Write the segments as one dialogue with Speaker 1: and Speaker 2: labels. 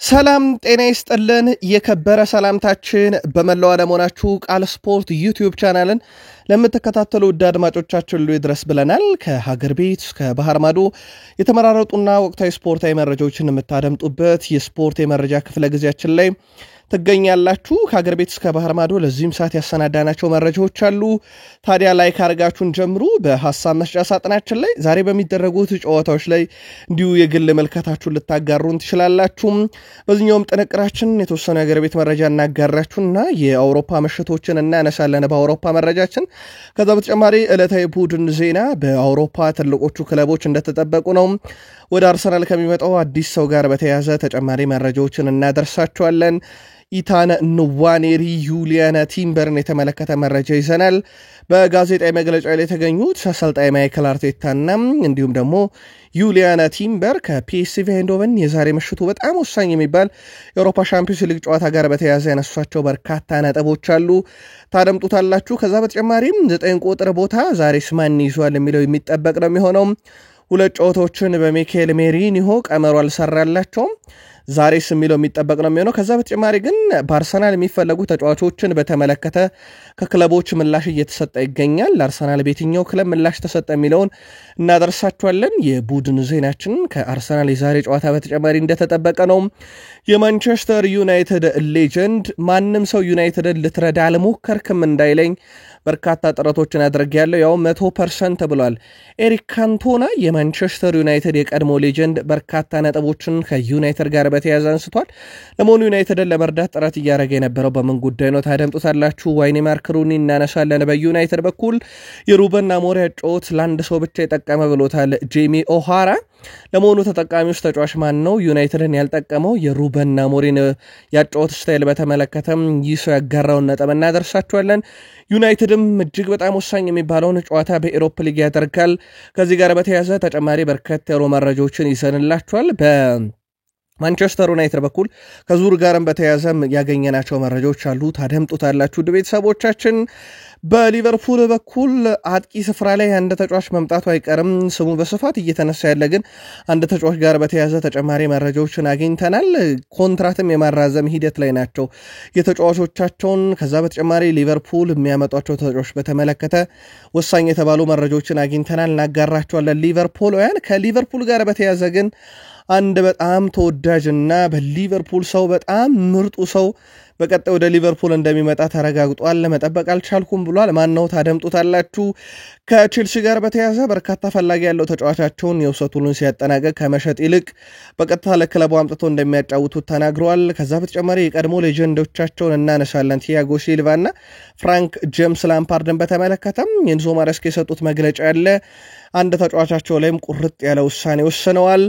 Speaker 1: ሰላም ጤና ይስጥልን የከበረ ሰላምታችን በመላው ዓለም ሆናችሁ ቃል ስፖርት ዩቲዩብ ቻናልን ለምትከታተሉ ውድ አድማጮቻችን ሁሉ ይድረስ ብለናል። ከሀገር ቤት እስከ ባህር ማዶ የተመራረጡና ወቅታዊ ስፖርታዊ መረጃዎችን የምታደምጡበት የስፖርት የመረጃ ክፍለ ጊዜያችን ላይ ትገኛላችሁ። ከሀገር ቤት እስከ ባህር ማዶ ለዚህም ሰዓት ያሰናዳናቸው መረጃዎች አሉ። ታዲያ ላይክ አድርጋችሁን ጀምሩ። በሐሳብ መስጫ ሳጥናችን ላይ ዛሬ በሚደረጉት ጨዋታዎች ላይ እንዲሁ የግል መልከታችሁን ልታጋሩን ትችላላችሁ። በዚህኛውም ጥንቅራችን የተወሰኑ የሀገር ቤት መረጃ እናጋራችሁና የአውሮፓ ምሽቶችን እናነሳለን በአውሮፓ መረጃችን። ከዛ በተጨማሪ ዕለታዊ ቡድን ዜና በአውሮፓ ትልቆቹ ክለቦች እንደተጠበቁ ነው። ወደ አርሰናል ከሚመጣው አዲስ ሰው ጋር በተያያዘ ተጨማሪ መረጃዎችን እናደርሳችኋለን። ኢታን ንዋኔሪ ዩሊያን ቲምበርን የተመለከተ መረጃ ይዘናል። በጋዜጣዊ መግለጫ ላይ የተገኙት አሰልጣኝ ማይክል አርቴታና እንዲሁም ደግሞ ዩሊያን ቲምበር ከፒኤስቪ አይንድሆቨን የዛሬ ምሽቱ በጣም ወሳኝ የሚባል የአውሮፓ ሻምፒዮንስ ሊግ ጨዋታ ጋር በተያያዘ ያነሷቸው በርካታ ነጥቦች አሉ፣ ታደምጡታላችሁ። ከዛ በተጨማሪም 9 ቁጥር ቦታ ዛሬስ ማን ይዟል የሚለው የሚጠበቅ ነው የሚሆነው። ሁለት ጨዋታዎችን በሚካኤል ሜሪኒሆ ቀመሩ አልሰራላቸውም፣ ዛሬስ የሚለው የሚጠበቅ ነው የሚሆነው። ከዛ በተጨማሪ ግን በአርሰናል የሚፈለጉ ተጫዋቾችን በተመለከተ ከክለቦች ምላሽ እየተሰጠ ይገኛል። ለአርሰናል በየትኛው ክለብ ምላሽ ተሰጠ የሚለውን እናደርሳችኋለን። የቡድን ዜናችን ከአርሰናል የዛሬ ጨዋታ በተጨማሪ እንደተጠበቀ ነው። የማንቸስተር ዩናይትድ ሌጀንድ ማንም ሰው ዩናይትድን ልትረዳ አልሞከርክም እንዳይለኝ በርካታ ጥረቶችን አድርጌያለሁ ያው 100% ብሏል። ኤሪክ ካንቶና የማንቸስተር ዩናይትድ የቀድሞ ሌጀንድ በርካታ ነጥቦችን ከዩናይትድ ጋር በተያያዘ አንስቷል። ለመሆኑ ዩናይትድን ለመርዳት ጥረት እያደረገ የነበረው በምን ጉዳይ ነው? ታደምጡታላችሁ። ዋይኔ ማርክ ሩኒ እናነሳለን። በዩናይትድ በኩል የሩበን አሞሪም ጨዋታ ለአንድ ሰው ብቻ የጠቀመ ብሎታል ጄሚ ኦሃራ። ለመሆኑ ተጠቃሚዎች ተጫዋች ማን ነው? ዩናይትድን ያልጠቀመው የሩበን አሞሪም ያጫወት ስታይል በተመለከተም ይህ ሰው ያጋራውን ነጥብ እናደርሳችኋለን። ዩናይትድም እጅግ በጣም ወሳኝ የሚባለውን ጨዋታ በኤሮፓ ሊግ ያደርጋል። ከዚህ ጋር በተያያዘ ተጨማሪ በርከት ያሉ መረጃዎችን ይዘንላችኋል። በማንቸስተር ዩናይትድ በኩል ከዙር ጋርም በተያያዘም ያገኘናቸው መረጃዎች አሉ፣ ታደምጡታላችሁ ውድ ቤተሰቦቻችን። በሊቨርፑል በኩል አጥቂ ስፍራ ላይ አንድ ተጫዋች መምጣቱ አይቀርም። ስሙ በስፋት እየተነሳ ያለ ግን አንድ ተጫዋች ጋር በተያያዘ ተጨማሪ መረጃዎችን አግኝተናል። ኮንትራትም የማራዘም ሂደት ላይ ናቸው የተጫዋቾቻቸውን። ከዛ በተጨማሪ ሊቨርፑል የሚያመጧቸው ተጫዋቾች በተመለከተ ወሳኝ የተባሉ መረጃዎችን አግኝተናል፣ እናጋራቸዋለን። ሊቨርፑልውያን ከሊቨርፑል ጋር በተያያዘ ግን አንድ በጣም ተወዳጅና በሊቨርፑል ሰው በጣም ምርጡ ሰው በቀጣይ ወደ ሊቨርፑል እንደሚመጣ ተረጋግጧል። ለመጠበቅ አልቻልኩም ብሏል። ማን ነው? ታደምጡታላችሁ። ከቼልሲ ጋር በተያያዘ በርካታ ፈላጊ ያለው ተጫዋቻቸውን የውሰት ውሉን ሲያጠናቀቅ ከመሸጥ ይልቅ በቀጥታ ለክለቡ አምጥቶ እንደሚያጫውቱት ተናግረዋል። ከዛ በተጨማሪ የቀድሞ ሌጀንዶቻቸውን እናነሳለን። ቲያጎ ሲልቫና ፍራንክ ጄምስ ላምፓርድን በተመለከተም ኤንዞ ማሬስካ የሰጡት መግለጫ ያለ አንድ ተጫዋቻቸው ላይም ቁርጥ ያለ ውሳኔ ወስነዋል።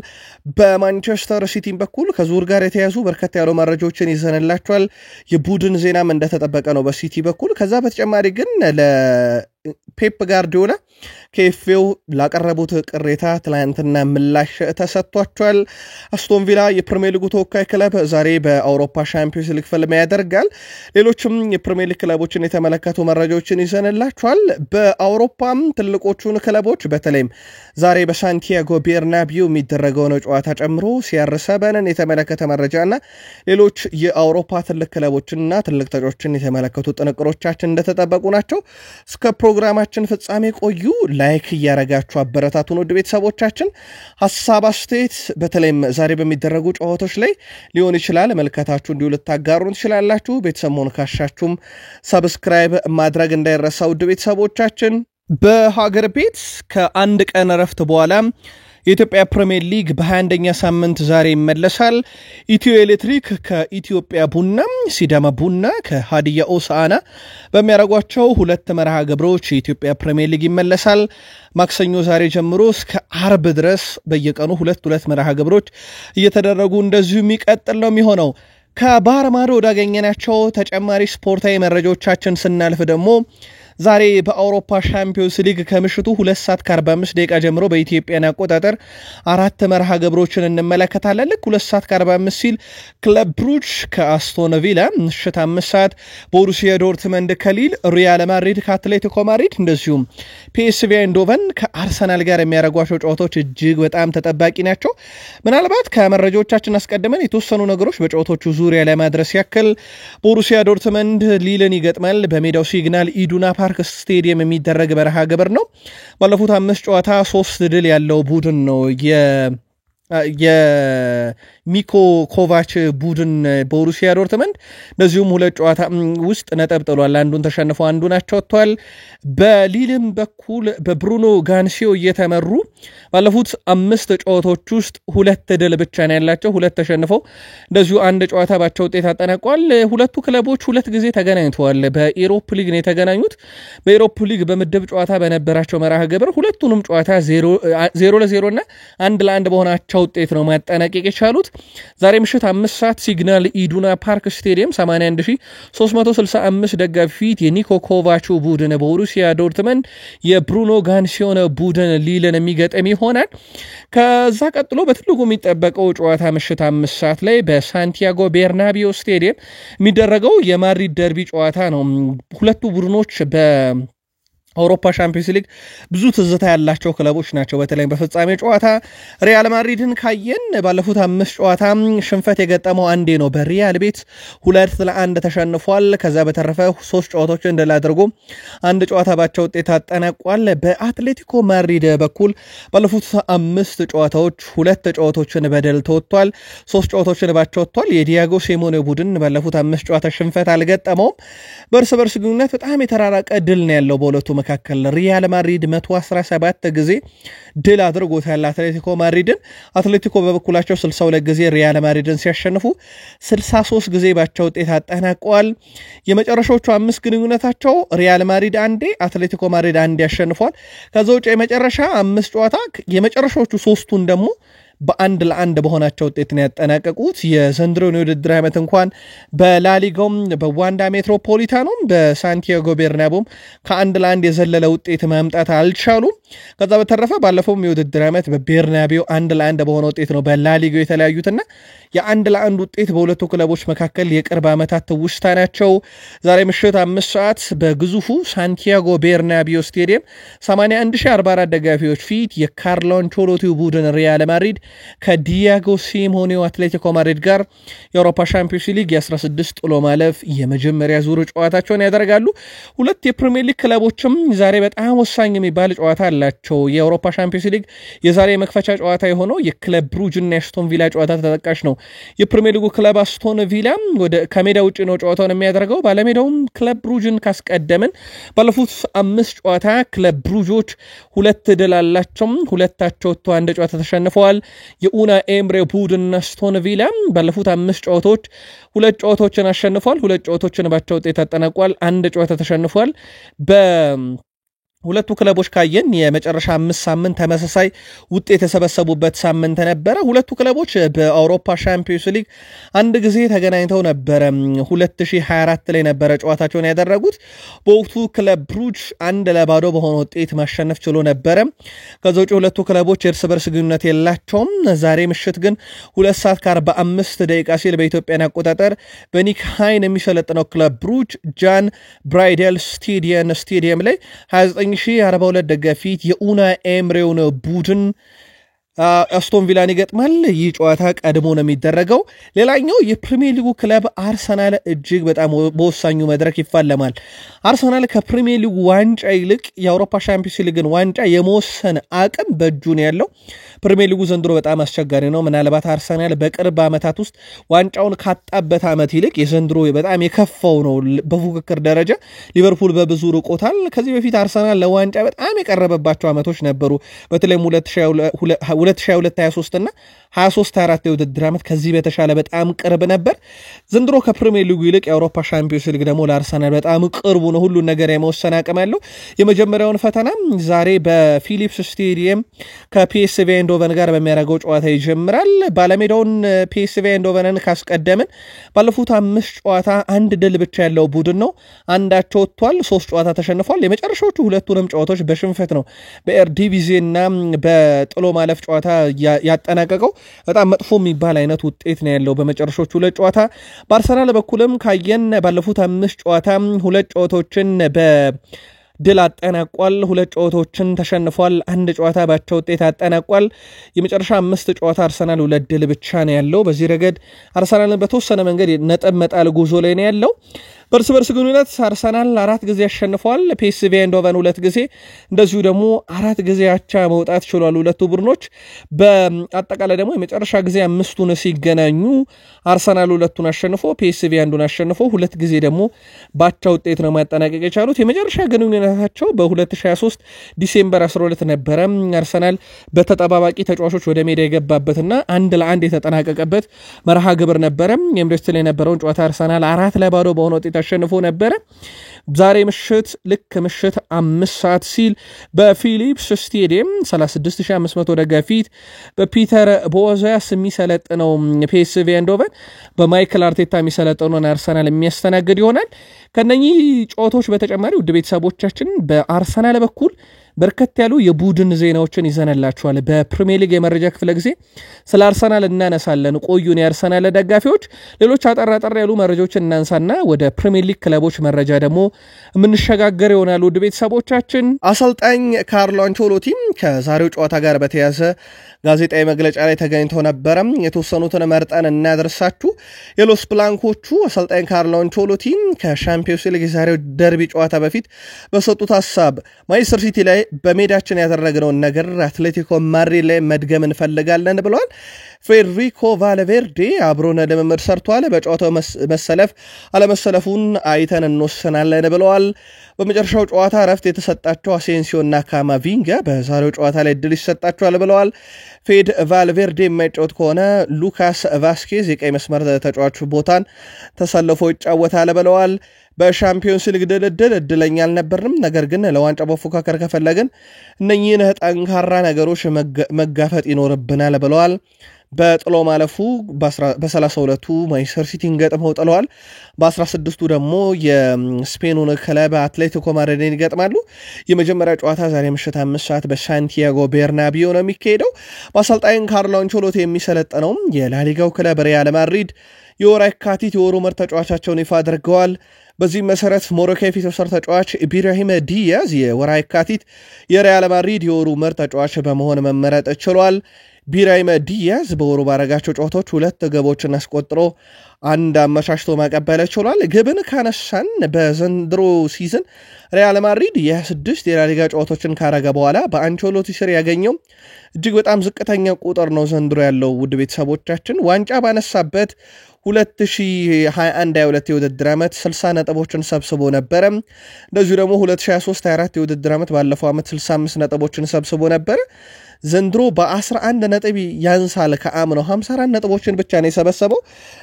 Speaker 1: በማንቸስተር ሲቲም በኩል ከዙር ጋር የተያዙ በርከት ያሉ መረጃዎችን ይዘንላቸዋል። የቡድን ዜናም እንደተጠበቀ ነው በሲቲ በኩል። ከዛ በተጨማሪ ግን ለፔፕ ጋርዲዮላ ከኤፍኤው ላቀረቡት ቅሬታ ትላንትና ምላሽ ተሰጥቷቸዋል። አስቶን ቪላ የፕሪሚየር ሊጉ ተወካይ ክለብ ዛሬ በአውሮፓ ሻምፒዮንስ ሊግ ፍልሚያ ያደርጋል። ሌሎችም የፕሪሚየር ሊግ ክለቦችን የተመለከቱ መረጃዎችን ይዘንላቸዋል። በአውሮፓም ትልቆቹን ክለቦች በተለይም ዛሬ በሳንቲያጎ ቤርናቢው የሚደረገውን ጨዋታ ጨምሮ ሲያርሰበንን የተመለከተ መረጃና ሌሎች የአውሮፓ ትልቅ ክለቦችንና ትልቅ ተጫዋቾችን የተመለከቱ ጥንቅሮቻችን እንደተጠበቁ ናቸው። እስከ ፕሮግራማችን ፍጻሜ ቆዩ። ላይክ እያረጋችሁ አበረታቱን ውድ ቤተሰቦቻችን። ሐሳብ አስተያየት በተለይም ዛሬ በሚደረጉ ጨዋታዎች ላይ ሊሆን ይችላል መልከታችሁ እንዲሁ ልታጋሩን ትችላላችሁ። ቤተሰብ መሆን ካሻችሁም ሰብስክራይብ ማድረግ እንዳይረሳ ውድ ቤተሰቦቻችን። በሀገር ቤት ከአንድ ቀን ረፍት በኋላ የኢትዮጵያ ፕሪሚየር ሊግ በ21ኛ ሳምንት ዛሬ ይመለሳል። ኢትዮ ኤሌክትሪክ ከኢትዮጵያ ቡና፣ ሲዳማ ቡና ከሃዲያ ሆሳዕና በሚያደርጓቸው ሁለት መርሃ ግብሮች የኢትዮጵያ ፕሪሚየር ሊግ ይመለሳል። ማክሰኞ ዛሬ ጀምሮ እስከ አርብ ድረስ በየቀኑ ሁለት መርሃ ግብሮች እየተደረጉ እንደዚሁ የሚቀጥል ነው የሚሆነው። ከባህር ማዶ ወዳገኘናቸው ተጨማሪ ስፖርታዊ መረጃዎቻችን ስናልፍ ደግሞ ዛሬ በአውሮፓ ሻምፒዮንስ ሊግ ከምሽቱ 2:45 ደቂቃ ጀምሮ በኢትዮጵያን አቆጣጠር አራት መርሃ ግብሮችን እንመለከታለን። ልክ 2:45 ሲል ክለብ ብሩጅ ከአስቶን ቪላ፣ ምሽት 5 ሰዓት ቦሩሲያ ዶርትመንድ ከሊል፣ ሪያል ማድሪድ ከአትሌቲኮ ማድሪድ እንደዚሁም ፒኤስቪ አይንዶቨን ከአርሰናል ጋር የሚያደርጓቸው ጨዋታዎች እጅግ በጣም ተጠባቂ ናቸው። ምናልባት ከመረጃዎቻችን አስቀድመን የተወሰኑ ነገሮች በጨዋታዎቹ ዙሪያ ለማድረስ ያክል ቦሩሲያ ዶርትመንድ ሊልን ይገጥማል። በሜዳው ሲግናል ኢዱና ፓርክ ስቴዲየም የሚደረግ መርሃ ግብር ነው። ባለፉት 5 ጨዋታ 3 ድል ያለው ቡድን ነው የሚኮ ኮቫች ቡድን ቦሩሲያ ዶርትመንድ። እንደዚሁም 2 ጨዋታ ውስጥ ነጥብ ጥሏል። አንዱን ተሸንፈው አንዱን አቻ ወጥቷል። በሊልም በኩል በብሩኖ ጋንሲዮ እየተመሩ ባለፉት 5 ጨዋታዎች ውስጥ 2 ድል ብቻ ነው ያላቸው፣ 2 ተሸንፈው እንደዚሁ 1 ጨዋታ ባቻ ውጤት አጠናቋል። ሁለቱ ክለቦች 2 ጊዜ ተገናኝተዋል። በኢሮፕ ሊግ ነው የተገናኙት። በኢሮፕ ሊግ በምድብ ጨዋታ በነበራቸው መርሃ ግብር ሁለቱንም ጨዋታ 0-0 እና 1-1 በሆናቸው ውጤት ነው ማጠናቀቅ የቻሉት። ዛሬ ምሽት 5 ሰዓት ሲግናል ኢዱና ፓርክ ስቴዲየም 81365 ደጋፊ ፊት የኒኮ ኮቫቹ ቡድን ቦሩሲያ ዶርትመንድ የብሩኖ ጋንሲዮን ቡድን ሊልን የሚገጥም ይሆናል። ከዛ ቀጥሎ በትልቁ የሚጠበቀው ጨዋታ ምሽት 5 ሰዓት ላይ በሳንቲያጎ ቤርናቢዮ ስቴዲየም የሚደረገው የማድሪድ ደርቢ ጨዋታ ነው። ሁለቱ ቡድኖች አውሮፓ ሻምፒዮንስ ሊግ ብዙ ትዝታ ያላቸው ክለቦች ናቸው። በተለይ በፍጻሜ ጨዋታ ሪያል ማድሪድን ካየን ባለፉት 5 ጨዋታ ሽንፈት የገጠመው አንዴ ነው። በሪያል ቤት 2-1 ተሸንፏል። ከዛ በተረፈ 3 ጨዋታዎችን ድል አድርጎ 1 ጨዋታ ባቻ ውጤት አጠናቋል። በአትሌቲኮ ማድሪድ በኩል ባለፉት 5 ጨዋታዎች 2 ጨዋታዎችን በድል ተወጥቷል፣ 3 ጨዋታዎችን ባቻ ወጥቷል። የዲያጎ ሲሞኔ ቡድን ባለፉት 5 ጨዋታ ሽንፈት አልገጠመውም። በእርስ በርስ ግንኙነት በጣም የተራራቀ ድል ነው ያለው በሁለቱ መካከል። ሪያል ማድሪድ 117 ጊዜ ድል አድርጎታል አትሌቲኮ ማድሪድን። አትሌቲኮ በበኩላቸው 62 ጊዜ ሪያል ማድሪድን ሲያሸንፉ 63 ጊዜ ባቻ ውጤት አጠናቀዋል። የመጨረሻዎቹ 5 ግንኙነታቸው ሪያል ማድሪድ አንዴ፣ አትሌቲኮ ማድሪድ አንዴ ያሸንፏል። ከዛ ውጭ የመጨረሻ 5 ጨዋታ የመጨረሻዎቹ 3ቱን ደግሞ በ1-1 በሆናቸው ውጤት ነው ያጠናቀቁት። የዘንድሮን የውድድር ዓመት እንኳን በላሊጋውም በዋንዳ ሜትሮፖሊታኖም በሳንቲያጎ ቤርናቦም ከ1-1 የዘለለ ውጤት ማምጣት አልቻሉም። ከዛ በተረፈ ባለፈውም የውድድር ዓመት በቤርናቢዮ 1-1 በሆነ ውጤት ነው በላሊጋው የተለያዩትና የ1-1 ውጤት በሁለቱ ክለቦች መካከል የቅርብ ዓመታት ትውስታ ናቸው። ዛሬ ምሽት 5 ሰዓት በግዙፉ ሳንቲያጎ ቤርናቢዮ ስቴዲየም 81044 ደጋፊዎች ፊት የካርሎ አንቸሎቲ ቡድን ሪያል ማድሪድ ከዲያጎ ሲሞኔው አትሌቲኮ ማድሪድ ጋር የአውሮፓ ሻምፒዮንስ ሊግ የ16 ጥሎ ማለፍ የመጀመሪያ ዙር ጨዋታቸውን ያደርጋሉ። ሁለት የፕሪሚየር ሊግ ክለቦችም ዛሬ በጣም ወሳኝ የሚባል ጨዋታ አላቸው። የአውሮፓ ሻምፒዮንስ ሊግ የዛሬ መክፈቻ ጨዋታ የሆነው የክለብ ብሩጅ እና የአስቶን ቪላ ጨዋታ ተጠቃሽ ነው። የፕሪሚየር ሊጉ ክለብ አስቶን ቪላ ከሜዳ ውጭ ነው ጨዋታውን የሚያደርገው። ባለሜዳውም ክለብ ብሩጅን ካስቀደምን ባለፉት 5 ጨዋታ ክለብ ብሩጆች 2 ድል አላቸው፣ 2 ወጥተው 1 ጨዋታ ተሸንፈዋል። የኡና ኤምሬ ቡድን አስቶን ቪላ ባለፉት 5 ጨዋታዎች 2 ጨዋታዎችን አሸንፏል፣ 2 ጨዋታዎችን ባቻ ውጤት አጠናቋል፣ 1 ጨዋታ ተሸንፏል። ሁለቱ ክለቦች ካየን የመጨረሻ 5 ሳምንት ተመሳሳይ ውጤት የተሰበሰቡበት ሳምንት ነበረ። ሁለቱ ክለቦች በአውሮፓ ሻምፒዮንስ ሊግ አንድ ጊዜ ተገናኝተው ነበረ። 2024 ላይ ነበረ ጨዋታቸውን ያደረጉት። በወቅቱ ክለብ ብሩጅ 1-0 በሆነ ውጤት ማሸነፍ ችሎ ነበረ። ከዛ ውጭ ሁለቱ ክለቦች የእርስ በርስ ግንኙነት የላቸውም። ዛሬ ምሽት ግን 2:45 ሲል በኢትዮጵያን አቆጣጠር በኒክ ሃይን የሚሰለጥነው ክለብ ብሩጅ ጃን ብራይደል ስቴዲየም ላይ 29042 ደጋፊ የኡና ኤምሬውን ቡድን አስቶን ቪላን ይገጥማል። ይህ ጨዋታ ቀድሞ ነው የሚደረገው። ሌላኛው የፕሪሚየር ሊጉ ክለብ አርሰናል እጅግ በጣም በወሳኙ መድረክ ይፋለማል። አርሰናል ከፕሪሚየር ሊጉ ዋንጫ ይልቅ የአውሮፓ ሻምፒዮንስ ሊግን ዋንጫ የመወሰን አቅም በእጁ ነው ያለው። ፕሪሚየር ሊጉ ዘንድሮ በጣም አስቸጋሪ ነው። ምናልባት አርሰናል በቅርብ ዓመታት ውስጥ ዋንጫውን ካጣበት ዓመት ይልቅ የዘንድሮ በጣም የከፋው ነው። በፉክክር ደረጃ ሊቨርፑል በብዙ ርቆታል። ከዚህ በፊት አርሰናል ለዋንጫ በጣም የቀረበባቸው ዓመቶች ነበሩ። በተለይም 2022-23 እና 23-24 የውድድር ዓመት ከዚህ በተሻለ በጣም ቅርብ ነበር። ዘንድሮ ከፕሪሚየር ሊጉ ይልቅ የአውሮፓ ሻምፒዮንስ ሊግ ደግሞ ለአርሰናል በጣም ቅርቡ ነው። ሁሉን ነገር የመወሰን አቅም ያለው የመጀመሪያውን ፈተና ዛሬ በፊሊፕስ ስቴዲየም ከፒኤስቪ አይንድሆቨን ጋር በሚያደርገው ጨዋታ ይጀምራል። ባለሜዳውን ፒኤስቪ አይንድሆቨንን ካስቀደምን ባለፉት 5 ጨዋታ አንድ ድል ብቻ ያለው ቡድን ነው። አንዳቸው ወጥቷል፣ 3 ጨዋታ ተሸንፏል። የመጨረሻዎቹ ሁለቱንም ጨዋታዎች በሽንፈት ነው በኤርዲቪዚና በጥሎ ማለፍ ጨዋታ ያጠናቀቀው። በጣም መጥፎ የሚባል አይነት ውጤት ነው ያለው በመጨረሻዎቹ 2 ጨዋታ። በአርሰናል በኩልም ካየን ባለፉት 5 ጨዋታ 2 ጨዋታዎችን በድል አጠናቋል፣ 2 ጨዋታዎችን ተሸንፏል፣ 1 ጨዋታ ባቻ ውጤት አጠናቋል። የመጨረሻ 5 ጨዋታ አርሰናል 2 ድል ብቻ ነው ያለው። በዚህ ረገድ አርሰናልን በተወሰነ መንገድ ነጥብ መጣል ጉዞ ላይ ነው ያለው። በርስ በርስ ግንኙነት አርሰናል 4 ጊዜ አሸንፈዋል፣ ፒኤስቪ አይንድሆቨን 2 ጊዜ፣ እንደዚሁ ደግሞ 4 ጊዜ አቻ መውጣት ችሏል ሁለቱ ቡድኖች። በአጠቃላይ ደግሞ የመጨረሻ ጊዜ 5ቱን ሲገናኙ አርሰናል 2ቱን አሸንፎ ፒኤስቪ 1ዱን አሸንፎ 2 ጊዜ ደግሞ ባቻ ውጤት ነው ማጠናቀቅ የቻሉት። የመጨረሻ ግንኙነታቸው በ2023 ዲሴምበር 12 ነበረ። አርሰናል በተጠባባቂ ተጫዋቾች ወደ ሜዳ የገባበትና 1-1 የተጠናቀቀበት መርሃ ግብር ነበረ። ኤምሬትስ ላይ የነበረውን ጨዋታ አርሰናል 4-0 በሆነ ውጤት አሸንፎ ነበረ። ዛሬ ምሽት ልክ ምሽት 5 ሰዓት ሲል በፊሊፕስ ስቴዲየም 36500 ደጋፊ በፒተር ቦዛያስ የሚሰለጥነው ፒኤስቪ አይንድሆቨን በማይክል አርቴታ የሚሰለጥነውን አርሰናል የሚያስተናግድ ይሆናል። ከነኚህ ጨዋታዎች በተጨማሪ ውድ ቤተሰቦቻችን በአርሰናል በኩል በርከት ያሉ የቡድን ዜናዎችን ይዘንላችኋል። በፕሪሚየር ሊግ የመረጃ ክፍለ ጊዜ ስለ አርሰናል እናነሳለን። ቆዩን የአርሰናል ደጋፊዎች። ሌሎች አጠራጠር ያሉ መረጃዎችን እናንሳና ወደ ፕሪሚየር ሊግ ክለቦች መረጃ ደግሞ የምንሸጋገር ይሆናል። ውድ ቤተሰቦቻችን አሰልጣኝ ካርሎ አንቸሎቲ ከዛሬው ጨዋታ ጋር በተያያዘ ጋዜጣዊ መግለጫ ላይ ተገኝተው ነበረ። የተወሰኑትን መርጠን እናደርሳችሁ። የሎስ ብላንኮቹ አሰልጣኝ ካርሎ አንቸሎቲ ከሻምፒዮንስ ሊግ የዛሬው ደርቢ ጨዋታ በፊት በሰጡት ሐሳብ ማንቸስተር ሲቲ ላይ በሜዳችን ያደረግነውን ነገር አትሌቲኮ ማድሪድ ላይ መድገም እንፈልጋለን ብለዋል። ፌዴሪኮ ቫልቬርዴ አብሮን ልምምድ ሰርቷል። በጨዋታው መሰለፍ አለመሰለፉን አይተን እንወስናለን ብለዋል። በመጨረሻው ጨዋታ ረፍት የተሰጣቸው አሴንሲዮና ካማቪንጋ በዛሬው ጨዋታ ላይ ድል ይሰጣቸዋል ብለዋል። ፌድ ቫልቬርዴ የማይጫወት ከሆነ ሉካስ ቫስኬዝ የቀይ መስመር ተጫዋቹ ቦታን ተሰልፎ ይጫወታል ብለዋል። በሻምፒዮንስ ሊግ ድልድል እድለኛ አልነበርንም፣ ነገር ግን ለዋንጫ መፎካከር ከፈለግን እነኚህን ጠንካራ ነገሮች መጋፈጥ ይኖርብናል ብለዋል። በጥሎ ማለፉ በ32ቱ ማንቸስተር ሲቲን ገጥመው ጥለዋል። በ16ቱ ደግሞ የስፔኑን ክለብ አትሌቲኮ ማድሪድን ይገጥማሉ። የመጀመሪያ ጨዋታ ዛሬ ምሽት 5 ሰዓት በሳንቲያጎ ቤርናቢዮ ነው የሚካሄደው። በአሰልጣኝ ካርሎ አንቸሎቲ የሚሰለጠነው የላሊጋው ክለብ ሪያል ማድሪድ የወር የካቲት የወሩ ምርጥ ተጫዋቻቸውን ይፋ አድርገዋል። በዚህ መሰረት ሞሮኮ የፊት ወሰር ተጫዋች ኢብራሂም ዲያዝ የወር የካቲት የሪያል ማድሪድ የወሩ ምርጥ ተጫዋች በመሆን መመረጥ ችሏል። ኢብራሂም ዲያዝ በወሩ ባረጋቸው ጨዋታዎች 2 ግቦችን አስቆጥሮ 1 አመቻችቶ ማቀበል ችሏል። ግብን ካነሳን በዘንድሮ ሲዝን ሪያል ማድሪድ የ26 የላሊጋ ጨዋታዎችን ካረገ በኋላ በአንቸሎቲ ስር ያገኘው እጅግ በጣም ዝቅተኛ ቁጥር ነው ዘንድሮ ያለው። ውድ ቤተሰቦቻችን ዋንጫ ባነሳበት 2021-22 የውድድር ዓመት 60 ነጥቦችን ሰብስቦ ነበረ። እንደዚሁ ደግሞ 2023-24 የውድድር ዓመት ባለፈው ዓመት 65 ነጥቦችን ሰብስቦ ነበረ። ዘንድሮ በ11 ነጥብ ያንሳል ከአምናው 54 ነጥቦችን ብቻ ነው የሰበሰበው።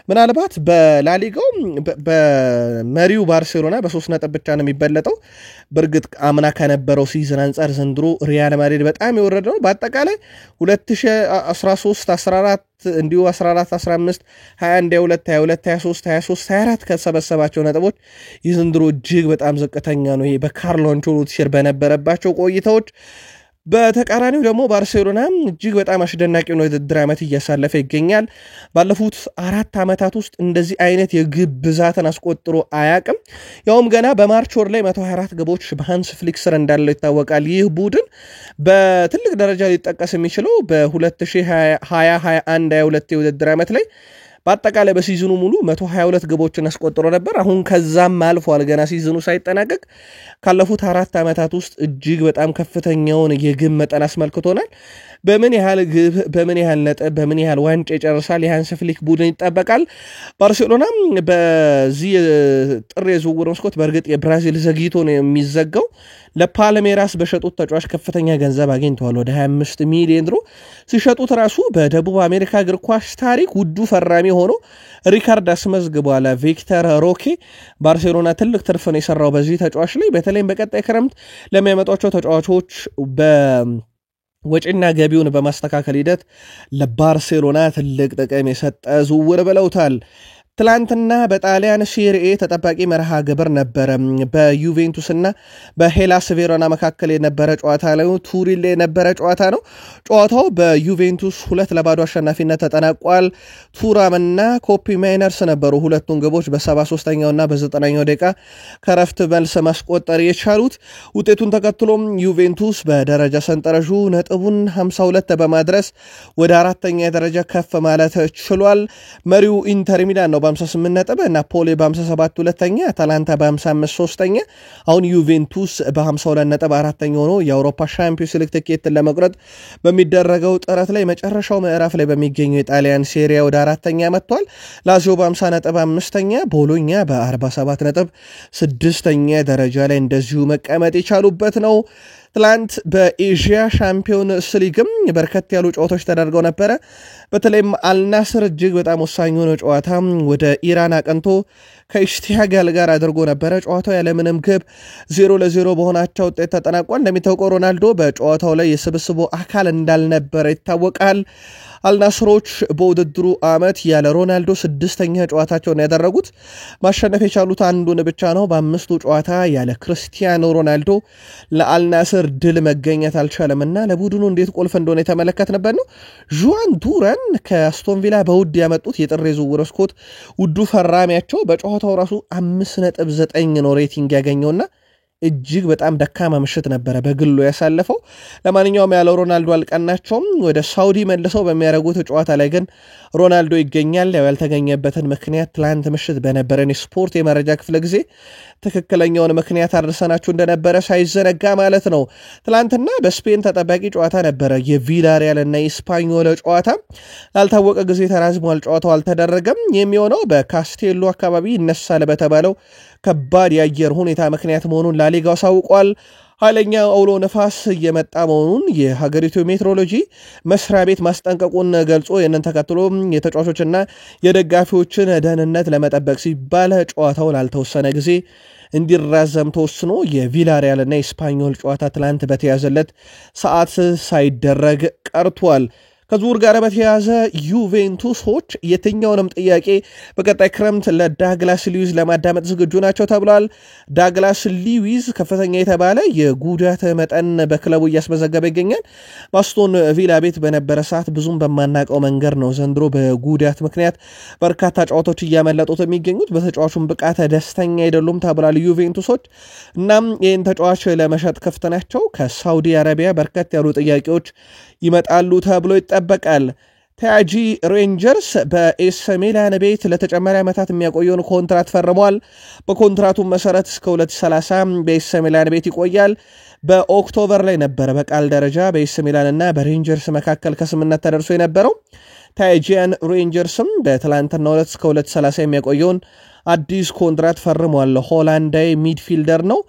Speaker 1: ምናልባት በላሊጋው በመሪው ባርሴሎና በ3 ነጥብ ብቻ ነው የሚበለጠው። በእርግጥ አምና ከነበረው ሲዝን አንጻር ዘንድሮ ሪያል ማድሪድ በጣም የወረደ ነው። በአጠቃላይ 2013-14 እንዲሁ 14-15 21-22 23 24 ከሰበሰባቸው ነጥቦች የዘንድሮ እጅግ በጣም ዝቅተኛ ነው። ይሄ በካርሎ አንቸሎቲ ስር በነበረባቸው ቆይታዎች። በተቃራኒው ደግሞ ባርሴሎና እጅግ በጣም አስደናቂ ነው የውድድር ዓመት እያሳለፈ ይገኛል። ባለፉት 4 ዓመታት ውስጥ እንደዚህ አይነት የግብ ብዛትን አስቆጥሮ አያቅም። ያውም ገና በማርች ወር ላይ 124 ግቦች በሃንስ ፍሊክ ስር እንዳለው ይታወቃል። ይህ ቡድን በትልቅ ደረጃ ሊጠቀስ የሚችለው በ2021-22 የውድድር ዓመት ላይ በአጠቃላይ በሲዝኑ ሙሉ 122 ግቦችን አስቆጥሮ ነበር። አሁን ከዛም አልፏል። ገና ሲዝኑ ሳይጠናቀቅ ካለፉት 4 ዓመታት ውስጥ እጅግ በጣም ከፍተኛውን የግብ መጠን አስመልክቶናል። በምን ያህል ግብ በምን ያህል ነጥብ በምን ያህል ዋንጫ ይጨርሳል የሃንሲ ፍሊክ ቡድን ይጠበቃል። ባርሴሎና በዚህ ጥር የዝውውር መስኮት በእርግጥ የብራዚል ዘግይቶ ነው የሚዘጋው። ለፓልሜራስ በሸጡት ተጫዋች ከፍተኛ ገንዘብ አግኝተዋል። ወደ 25 ሚሊዮን ዩሮ ሲሸጡት ራሱ በደቡብ አሜሪካ እግር ኳስ ታሪክ ውዱ ፈራሚ ሆኖ ሪካርድ አስመዝግቧል። ቪክተር ሮኬ ባርሴሎና ትልቅ ትርፍ ነው የሰራው በዚህ ተጫዋች ላይ። በተለይም በቀጣይ ክረምት ለሚያመጧቸው ተጫዋቾች ወጪና ገቢውን በማስተካከል ሂደት ለባርሴሎና ትልቅ ጥቅም የሰጠ ዝውውር ብለውታል። ትላንትና በጣሊያን ሴሪኤ ተጠባቂ መርሃ ግብር ነበረ። በዩቬንቱስና በሄላስ ቬሮና መካከል የነበረ ጨዋታ ላይ ቱሪን ላይ የነበረ ጨዋታ ነው። ጨዋታው በዩቬንቱስ 2-0 አሸናፊነት ተጠናቋል። ቱራምና ኮፒ ማይነርስ ነበሩ ሁለቱን ግቦች በ73ኛውና በ90ኛው ደቂቃ ከረፍት መልስ ማስቆጠር የቻሉት። ውጤቱን ተከትሎም ዩቬንቱስ በደረጃ ሰንጠረዡ ነጥቡን 52 በማድረስ ወደ አራተኛ ደረጃ ከፍ ማለት ችሏል። መሪው ኢንተር ሚላን ነው በ58 ነጥብ፣ ናፖሊ በ57 ሁለተኛ፣ አታላንታ በ55 ሶስተኛ። አሁን ዩቬንቱስ በ52 ነጥብ አራተኛ ሆኖ የአውሮፓ ሻምፒዮንስ ሊግ ትኬትን ለመቁረጥ በሚደረገው ጥረት ላይ መጨረሻው ምዕራፍ ላይ በሚገኘው የጣሊያን ሴሪያ ወደ አራተኛ መጥቷል። ላዚዮ በ50 ነጥብ አምስተኛ፣ ቦሎኛ በ47 ነጥብ ስድስተኛ ደረጃ ላይ እንደዚሁ መቀመጥ የቻሉበት ነው። ትላንት በኤዥያ ሻምፒዮንስ ሊግም በርከት ያሉ ጨዋታዎች ተደርገው ነበረ። በተለይም አልናስር እጅግ በጣም ወሳኝ የሆነ ጨዋታ ወደ ኢራን አቀንቶ ከኢሽቲያጋል ጋር አድርጎ ነበረ። ጨዋታው ያለምንም ግብ 0-0 በሆናቸው ውጤት ተጠናቋል። እንደሚታወቀው ሮናልዶ በጨዋታው ላይ የስብስቡ አካል እንዳልነበረ ይታወቃል። አልናስሮች በውድድሩ ዓመት ያለ ሮናልዶ ስድስተኛ ጨዋታቸውን ያደረጉት ማሸነፍ የቻሉት አንዱን ብቻ ነው። በአምስቱ ጨዋታ ያለ ክርስቲያኖ ሮናልዶ ለአልናስር ድል መገኘት አልቻለምና ለቡድኑ እንዴት ቁልፍ እንደሆነ የተመለከትንበት ነው። ዡዋን ዱራን ከአስቶን ቪላ በውድ ያመጡት የጥር የዝውውር መስኮት ውዱ ፈራሚያቸው በጨዋታው ራሱ 5.9 ነው ሬቲንግ ያገኘውና እጅግ በጣም ደካማ ምሽት ነበረ በግሉ ያሳለፈው። ለማንኛውም ያለው ሮናልዶ አልቀናቸውም። ወደ ሳውዲ መልሰው በሚያደርጉት ጨዋታ ላይ ግን ሮናልዶ ይገኛል። ያልተገኘበትን ምክንያት ትላንት ምሽት በነበረን ስፖርት የመረጃ ክፍለ ጊዜ ትክክለኛውን ምክንያት አድርሰናችሁ እንደነበረ ሳይዘነጋ ማለት ነው። ትላንትና በስፔን ተጠባቂ ጨዋታ ነበረ፣ የቪላሪያል እና የስፓኞል ጨዋታ። ላልታወቀ ጊዜ ተራዝሟል። ጨዋታው አልተደረገም። የሚሆነው በካስቴሎ አካባቢ ይነሳል በተባለው ከባድ የአየር ሁኔታ ምክንያት መሆኑን ላሊጋው አሳውቋል። ኃይለኛ አውሎ ነፋስ እየመጣ መሆኑን የሀገሪቱ ሜትሮሎጂ መስሪያ ቤት ማስጠንቀቁን ገልጾ ይህንን ተከትሎ የተጫዋቾችና የደጋፊዎችን ደህንነት ለመጠበቅ ሲባል ጨዋታው ላልተወሰነ ጊዜ እንዲራዘም ተወስኖ የቪላሪያል እና የስፓኞል ጨዋታ ትላንት በተያዘለት ሰዓት ሳይደረግ ቀርቷል። ከዝውውር ጋር በተያያዘ ዩቬንቱሶች የትኛውንም ጥያቄ በቀጣይ ክረምት ለዳግላስ ሉዊዝ ለማዳመጥ ዝግጁ ናቸው ተብሏል። ዳግላስ ሉዊዝ ከፍተኛ የተባለ የጉዳት መጠን በክለቡ እያስመዘገበ ይገኛል። በአስቶን ቪላ ቤት በነበረ ሰዓት ብዙም በማናቀው መንገድ ነው ዘንድሮ በጉዳት ምክንያት በርካታ ጨዋታዎች እያመለጡት የሚገኙት። በተጫዋቹም ብቃት ደስተኛ አይደሉም ተብሏል ዩቬንቱሶች። እናም ይህን ተጫዋች ለመሸጥ ክፍት ናቸው። ከሳውዲ አረቢያ በርከት ያሉ ጥያቄዎች ይመጣሉ ተብሎ ይጠበቃል። ታጂ ሬንጀርስ በኤስ ሚላን ቤት ለተጨማሪ ዓመታት የሚያቆየውን ኮንትራት ፈርሟል። በኮንትራቱ መሰረት እስከ 2030 በኤስ ሚላን ቤት ይቆያል። በኦክቶበር ላይ ነበረ በቃል ደረጃ በኤስ ሚላን እና በሬንጀርስ መካከል ከስምምነት ተደርሶ የነበረው። ታጂያን ሬንጀርስም በትላንትናው ዕለት እስከ 2030 የሚያቆየውን አዲስ ኮንትራት ፈርሟል። ሆላንዳዊ ሚድፊልደር ነው።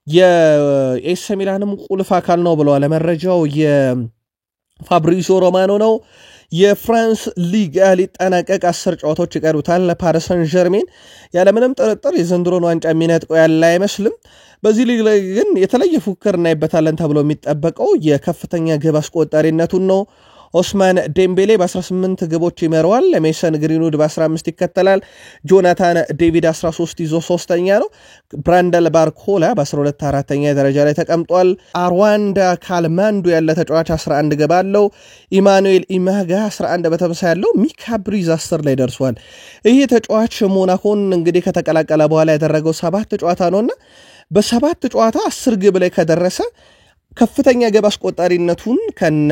Speaker 1: የኤስ ሚላንም ቁልፍ አካል ነው ብለዋል። ለመረጃው ፋብሪዞ ሮማኖ ነው። የፍራንስ ሊጋ ሊጠናቀቅ 10 ጨዋታዎች ይቀሩታል። ፓሪስ ሰን ዠርሜን ያለምንም ጥርጥር የዘንድሮን ዋንጫ የሚነጥቀው ያለ አይመስልም። በዚህ ሊግ ላይ ግን የተለየ ፉክክር እናይበታለን ተብሎ የሚጠበቀው የከፍተኛ ግብ አስቆጣሪነቱን ነው። ኦስማን ዴምቤሌ በ18 ግቦች ይመረዋል። ሜሰን ግሪንውድ በ15 ይከተላል። ጆናታን ዴቪድ 13 ይዞ ሶስተኛ ነው። ብራንደል ባርኮላ በ12 አራተኛ ደረጃ ላይ ተቀምጧል። አርዋንዳ ካልማንዱ ያለ ተጫዋች 11 ግብ አለው። ኢማኑኤል ኢማጋ 11 በተመሳሳይ ያለው። ሚካ ብሪዝ 10 ላይ ደርሷል። ይህ ተጫዋች ሞናኮን እንግዲህ ከተቀላቀለ በኋላ ያደረገው 7 ጨዋታ ነውና በ7 ጨዋታ 10 ግብ ላይ ከደረሰ ከፍተኛ ግብ አስቆጣሪነቱን ከነ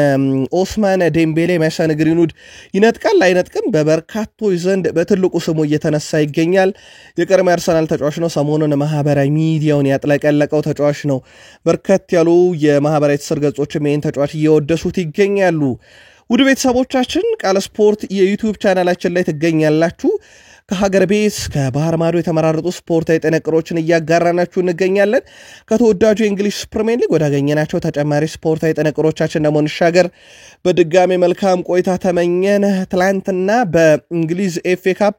Speaker 1: ኦስማን ዴምቤሌ መሰን ግሪንውድ ይነጥቃል አይነጥቅም በበርካቶች ዘንድ በትልቁ ስሙ እየተነሳ ይገኛል። የቀድሞ አርሰናል ተጫዋች ነው። ሰሞኑን ማህበራዊ ሚዲያውን ያጥለቀለቀው ተጫዋች ነው። በርከት ያሉ የማህበራዊ ትስስር ገጾችም ይህን ተጫዋች እየወደሱት ይገኛሉ። ውድ ቤተሰቦቻችን ቃል ስፖርት የዩቲዩብ ቻናላችን ላይ ትገኛላችሁ። ከሀገር ቤት ከባህር ማዶ የተመራረጡ ስፖርታዊ ጥንቅሮችን እያጋራናችሁ እንገኛለን። ከተወዳጁ የእንግሊዝ ፕሪሚየር ሊግ ወዳገኘናቸው ተጨማሪ ስፖርታዊ ጥንቅሮቻችን ደግሞ እንሻገር። በድጋሚ መልካም ቆይታ ተመኘን። ትላንትና በእንግሊዝ ኤፍኤ ካፕ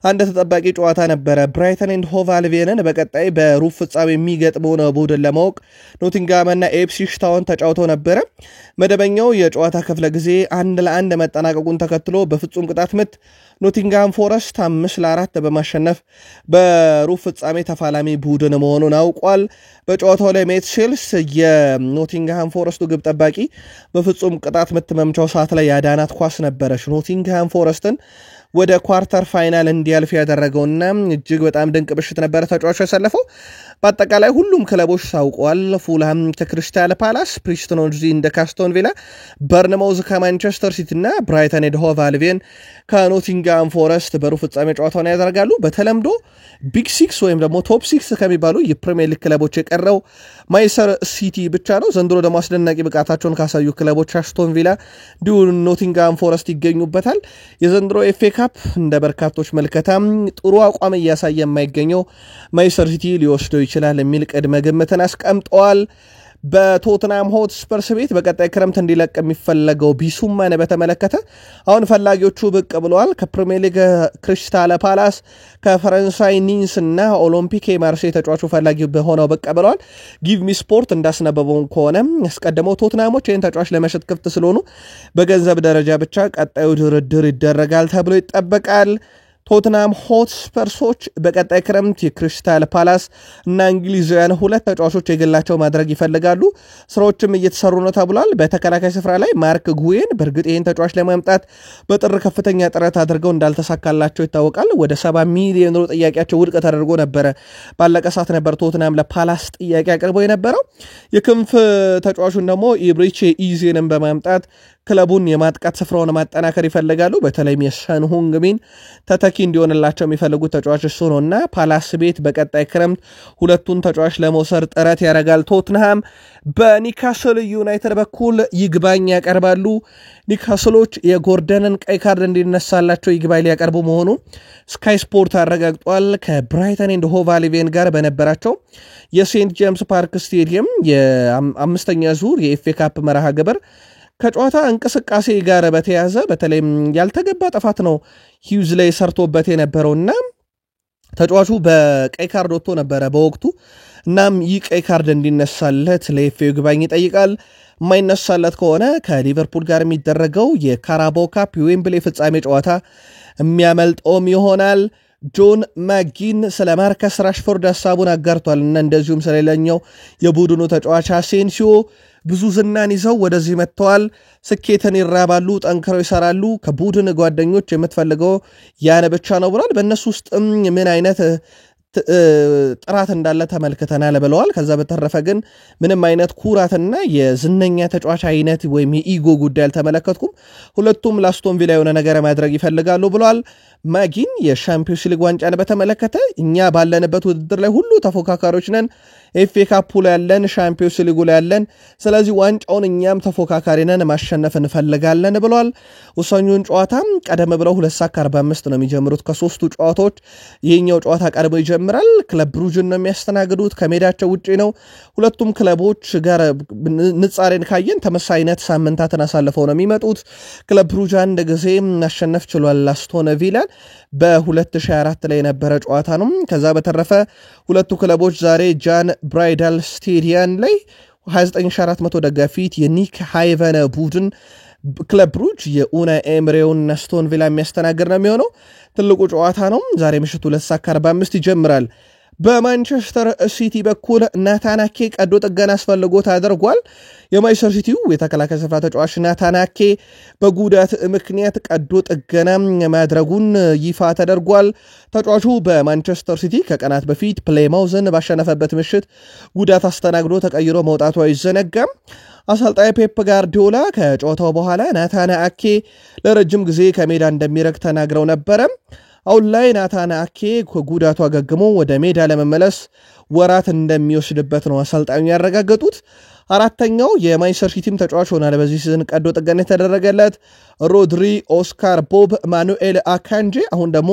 Speaker 1: አንድ ተጠባቂ ጨዋታ ነበረ። ብራይተን ኤንድ ሆቭ አልቢዮንን በቀጣይ በሩብ ፍጻሜ የሚገጥመውን ቡድን ለማወቅ ኖቲንግሃምና ኢፕስዊች ታውን ተጫውተው ነበረ። መደበኛው የጨዋታ ክፍለ ጊዜ 1-1 መጠናቀቁን ተከትሎ በፍጹም ቅጣት ምት ኖቲንግሃም ፎረስት 5-4 በማሸነፍ በሩብ ፍጻሜ ተፋላሚ ቡድን መሆኑን አውቋል። በጨዋታው ላይ ሜት ሼልስ የኖቲንግሃም ፎረስቱ ግብ ጠባቂ በፍጹም ቅጣት ምት መምቻው ሰዓት ላይ ያዳናት ኳስ ነበረች ኖቲንግሃም ፎረስትን ወደ ኳርተር ፋይናል እንዲያልፍ ያደረገውና እጅግ በጣም ድንቅ ብሽት ነበረ ተጫዋቹ ያሳለፈው። በአጠቃላይ ሁሉም ክለቦች ታውቀዋል። ፉልሃም ከክሪስታል ፓላስ፣ ፕሪስቶን ኖርዝ ኢንድ ከአስቶን ቪላ፣ በርንማውዝ ከማንቸስተር ሲቲ እና ብራይተን ኤንድ ሆቭ አልቢዮን ከኖቲንግሃም ፎረስት በሩብ ፍጻሜ ጨዋታውን ያደርጋሉ። በተለምዶ ቢግ ሲክስ ወይም ደግሞ ቶፕ ሲክስ ከሚባሉ የፕሪሚየር ሊግ ክለቦች የቀረው ማንቸስተር ሲቲ ብቻ ነው። ዘንድሮ ደግሞ አስደናቂ ብቃታቸውን ካሳዩ ክለቦች አስቶን ቪላ እንዲሁ ኖቲንግሃም ፎረስት ይገኙበታል። የዘንድሮ ኤፍኤ ካፕ እንደ በርካቶች መልከታም ጥሩ አቋም እያሳየ የማይገኘው ማንቸስተር ሲቲ ሊወስደው ይችላል የሚል ቅድመ ግምትን አስቀምጠዋል። በቶትናም ሆትስፐርስ ቤት በቀጣይ ክረምት እንዲለቅ የሚፈለገው ቢሱማን በተመለከተ አሁን ፈላጊዎቹ ብቅ ብለዋል። ከፕሪሚየር ሊግ ክሪስታል ፓላስ፣ ከፈረንሳይ ኒንስ እና ኦሎምፒክ ማርሴይ ተጫዋቹ ፈላጊ በሆነው ብቅ ብለዋል። ጊቭ ሚ ስፖርት እንዳስነበበው ከሆነ ያስቀደመው ቶትናሞች ይህን ተጫዋች ለመሸጥ ክፍት ስለሆኑ በገንዘብ ደረጃ ብቻ ቀጣዩ ድርድር ይደረጋል ተብሎ ይጠበቃል። ቶትናም ሆትስፐርሶች በቀጣይ ክረምት የክሪስታል ፓላስ እና እንግሊዛውያን ሁለት ተጫዋቾች የግላቸው ማድረግ ይፈልጋሉ። ስራዎችም እየተሰሩ ነው ተብሏል። በተከላካይ ስፍራ ላይ ማርክ ጉዌን በእርግጥ ይህን ተጫዋች ለማምጣት በጥር ከፍተኛ ጥረት አድርገው እንዳልተሳካላቸው ይታወቃል። ወደ 70 ሚሊዮን ዩሮ ጥያቄያቸው ውድቅ ተደርጎ ነበረ። ባለቀ ሰዓት ነበር ቶትናም ለፓላስ ጥያቄ አቅርበው የነበረው። የክንፍ ተጫዋቹን ደግሞ ኢብሪቼ ኢዜንን በማምጣት ክለቡን የማጥቃት ስፍራውን ማጠናከር ይፈልጋሉ። በተለይም የሰን ሁንግሚን ተተኪ እንዲሆንላቸው የሚፈልጉት ተጫዋች እሱ ነውና ፓላስ ቤት በቀጣይ ክረምት ሁለቱን ተጫዋች ለመውሰድ ጥረት ያደርጋል። ቶትንሃም በኒካስል ዩናይትድ በኩል ይግባኝ ያቀርባሉ። ኒካስሎች የጎርደንን ቀይ ካርድ እንዲነሳላቸው ይግባኝ ሊያቀርቡ መሆኑ ስካይ ስፖርት አረጋግጧል። ከብራይተን ኤንድ ሆቭ አልቢዮን ጋር በነበራቸው የሴንት ጄምስ ፓርክ ስቴዲየም የአምስተኛ ዙር የኤፍኤ ካፕ መርሃ ግብር ከጨዋታ እንቅስቃሴ ጋር በተያዘ በተለይም ያልተገባ ጥፋት ነው ሂውዝ ላይ ሰርቶበት የነበረውና ተጫዋቹ በቀይ ካርድ ወጥቶ ነበረ በወቅቱ። እናም ይህ ቀይ ካርድ እንዲነሳለት ለኤፍኤ ይግባኝ ይጠይቃል። የማይነሳለት ከሆነ ከሊቨርፑል ጋር የሚደረገው የካራባኦ ካፕ የዌምብሌ ፍጻሜ ጨዋታ የሚያመልጠውም ይሆናል። ጆን ማጊን ስለ ማርከስ ራሽፎርድ ሐሳቡን አጋርቷል እና እንደዚሁም ስለሌላኛው የቡድኑ ተጫዋች አሴንሲዮ ብዙ ዝናን ይዘው ወደዚህ መጥተዋል። ስኬትን ይራባሉ፣ ጠንክረው ይሰራሉ። ከቡድን ጓደኞች የምትፈልገው ያን ብቻ ነው ብሏል። በእነሱ ውስጥ ምን አይነት ጥራት እንዳለ ተመልክተናል ብለዋል። ከዛ በተረፈ ግን ምንም አይነት ኩራትና የዝነኛ ተጫዋች አይነት ወይም የኢጎ ጉዳይ አልተመለከትኩም። ሁለቱም ለአስቶን ቪላ የሆነ ነገር ማድረግ ይፈልጋሉ ብለዋል። ማጊን የሻምፒዮንስ ሊግ ዋንጫን በተመለከተ እኛ ባለንበት ውድድር ላይ ሁሉ ተፎካካሪዎች ነን። ኤፍኤ ካፑ ላይ ያለን፣ ሻምፒዮንስ ሊጉ ላይ ያለን፣ ስለዚህ ዋንጫውን እኛም ተፎካካሪ ነን፣ ማሸነፍ እንፈልጋለን ብለዋል። ወሳኙን ጨዋታ ቀደም ብለው 2:45 ነው የሚጀምሩት። ከሶስቱ ጨዋታዎች ይሄኛው ጨዋታ ቀድሞ ይጀምራል። ክለብ ብሩጅን ነው የሚያስተናግዱት። ከሜዳቸው ውጪ ነው። ሁለቱም ክለቦች ጋር ንጻሬን ካየን ተመሳሳይነት ሳምንታትን አሳልፈው ነው የሚመጡት። ክለብ ብሩጅ አንድ ጊዜ ማሸነፍ ችሏል አስቶን ቪላን በ2004 ላይ የነበረ ጨዋታ ነው። ከዛ በተረፈ ሁለቱ ክለቦች ዛሬ ጃን ብራይዳል ስቴዲየም ላይ 29400 ደጋፊት የኒክ ሃይቨን ቡድን ክለብ ብሩጅ የኡናይ ኤምሬውን አስቶን ቪላ የሚያስተናግድ ነው የሚሆነው። ትልቁ ጨዋታ ነው። ዛሬ ምሽቱ 2:45 ይጀምራል። በማንቸስተር ሲቲ በኩል ናታን አኬ ቀዶ ጥገና አስፈልጎት አድርጓል። የማንቸስተር ሲቲው የተከላካይ ስፍራ ተጫዋች ናታን አኬ በጉዳት ምክንያት ቀዶ ጥገና ማድረጉን ይፋ ተደርጓል። ተጫዋቹ በማንቸስተር ሲቲ ከቀናት በፊት ፕሌማውዝን ባሸነፈበት ምሽት ጉዳት አስተናግዶ ተቀይሮ መውጣቱ አይዘነጋም። አሰልጣኝ ፔፕ ጋርዲዮላ ከጨዋታው በኋላ ናታን አኬ ለረጅም ጊዜ ከሜዳ እንደሚረግ ተናግረው ነበረ። አሁን ላይ ናታን አኬ ከጉዳቱ አገግሞ ወደ ሜዳ ለመመለስ ወራት እንደሚወስድበት ነው አሰልጣኙ ያረጋገጡት። አራተኛው የማንቸስተር ሲቲም ተጫዋች ሆኗል በዚህ ሲዝን ቀዶ ጥገና የተደረገለት ሮድሪ፣ ኦስካር ቦብ፣ ማኑኤል አካንጄ አሁን ደግሞ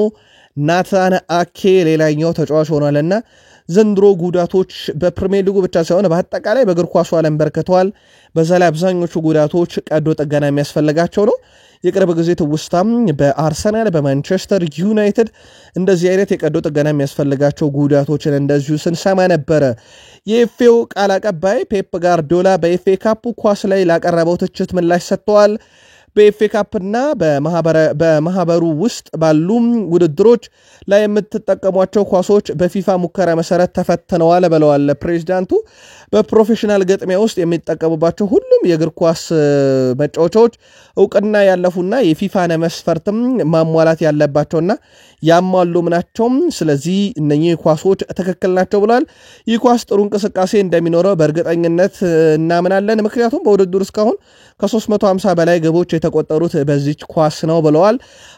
Speaker 1: ናታን አኬ ሌላኛው ተጫዋች ሆኗልና ዘንድሮ ጉዳቶች በፕሪሚየር ሊጉ ብቻ ሳይሆን በአጠቃላይ በእግር ኳሱ ዓለም በርክተዋል። በዛ ላይ አብዛኞቹ ጉዳቶች ቀዶ ጥገና የሚያስፈልጋቸው ነው። የቅርብ ጊዜ ትውስታም በአርሰናል በማንቸስተር ዩናይትድ እንደዚህ አይነት የቀዶ ጥገና የሚያስፈልጋቸው ጉዳቶችን እንደዚሁ ስንሰማ ነበረ። የኤፍኤው ቃል አቀባይ ፔፕ ጋርዲዮላ በኤፍኤ ካፑ ኳስ ላይ ላቀረበው ትችት ምላሽ ሰጥተዋል። በኤፍኤ ካፕና በማህበሩ ውስጥ ባሉ ውድድሮች ላይ የምትጠቀሟቸው ኳሶች በፊፋ ሙከራ መሰረት ተፈትነዋል ብለዋል ፕሬዝዳንቱ። በፕሮፌሽናል ግጥሚያ ውስጥ የሚጠቀሙባቸው ሁሉም የእግር ኳስ መጫወቻዎች እውቅና ያለፉና የፊፋን መስፈርትም ማሟላት ያለባቸውና ያሟሉም ናቸው። ስለዚህ እነኚህ ኳሶች ትክክል ናቸው ብለዋል። ይህ ኳስ ጥሩ እንቅስቃሴ እንደሚኖረው በእርግጠኝነት እናምናለን፣ ምክንያቱም በውድድሩ እስካሁን ከ350 በላይ ግቦች የተቆጠሩት በዚች ኳስ ነው ብለዋል።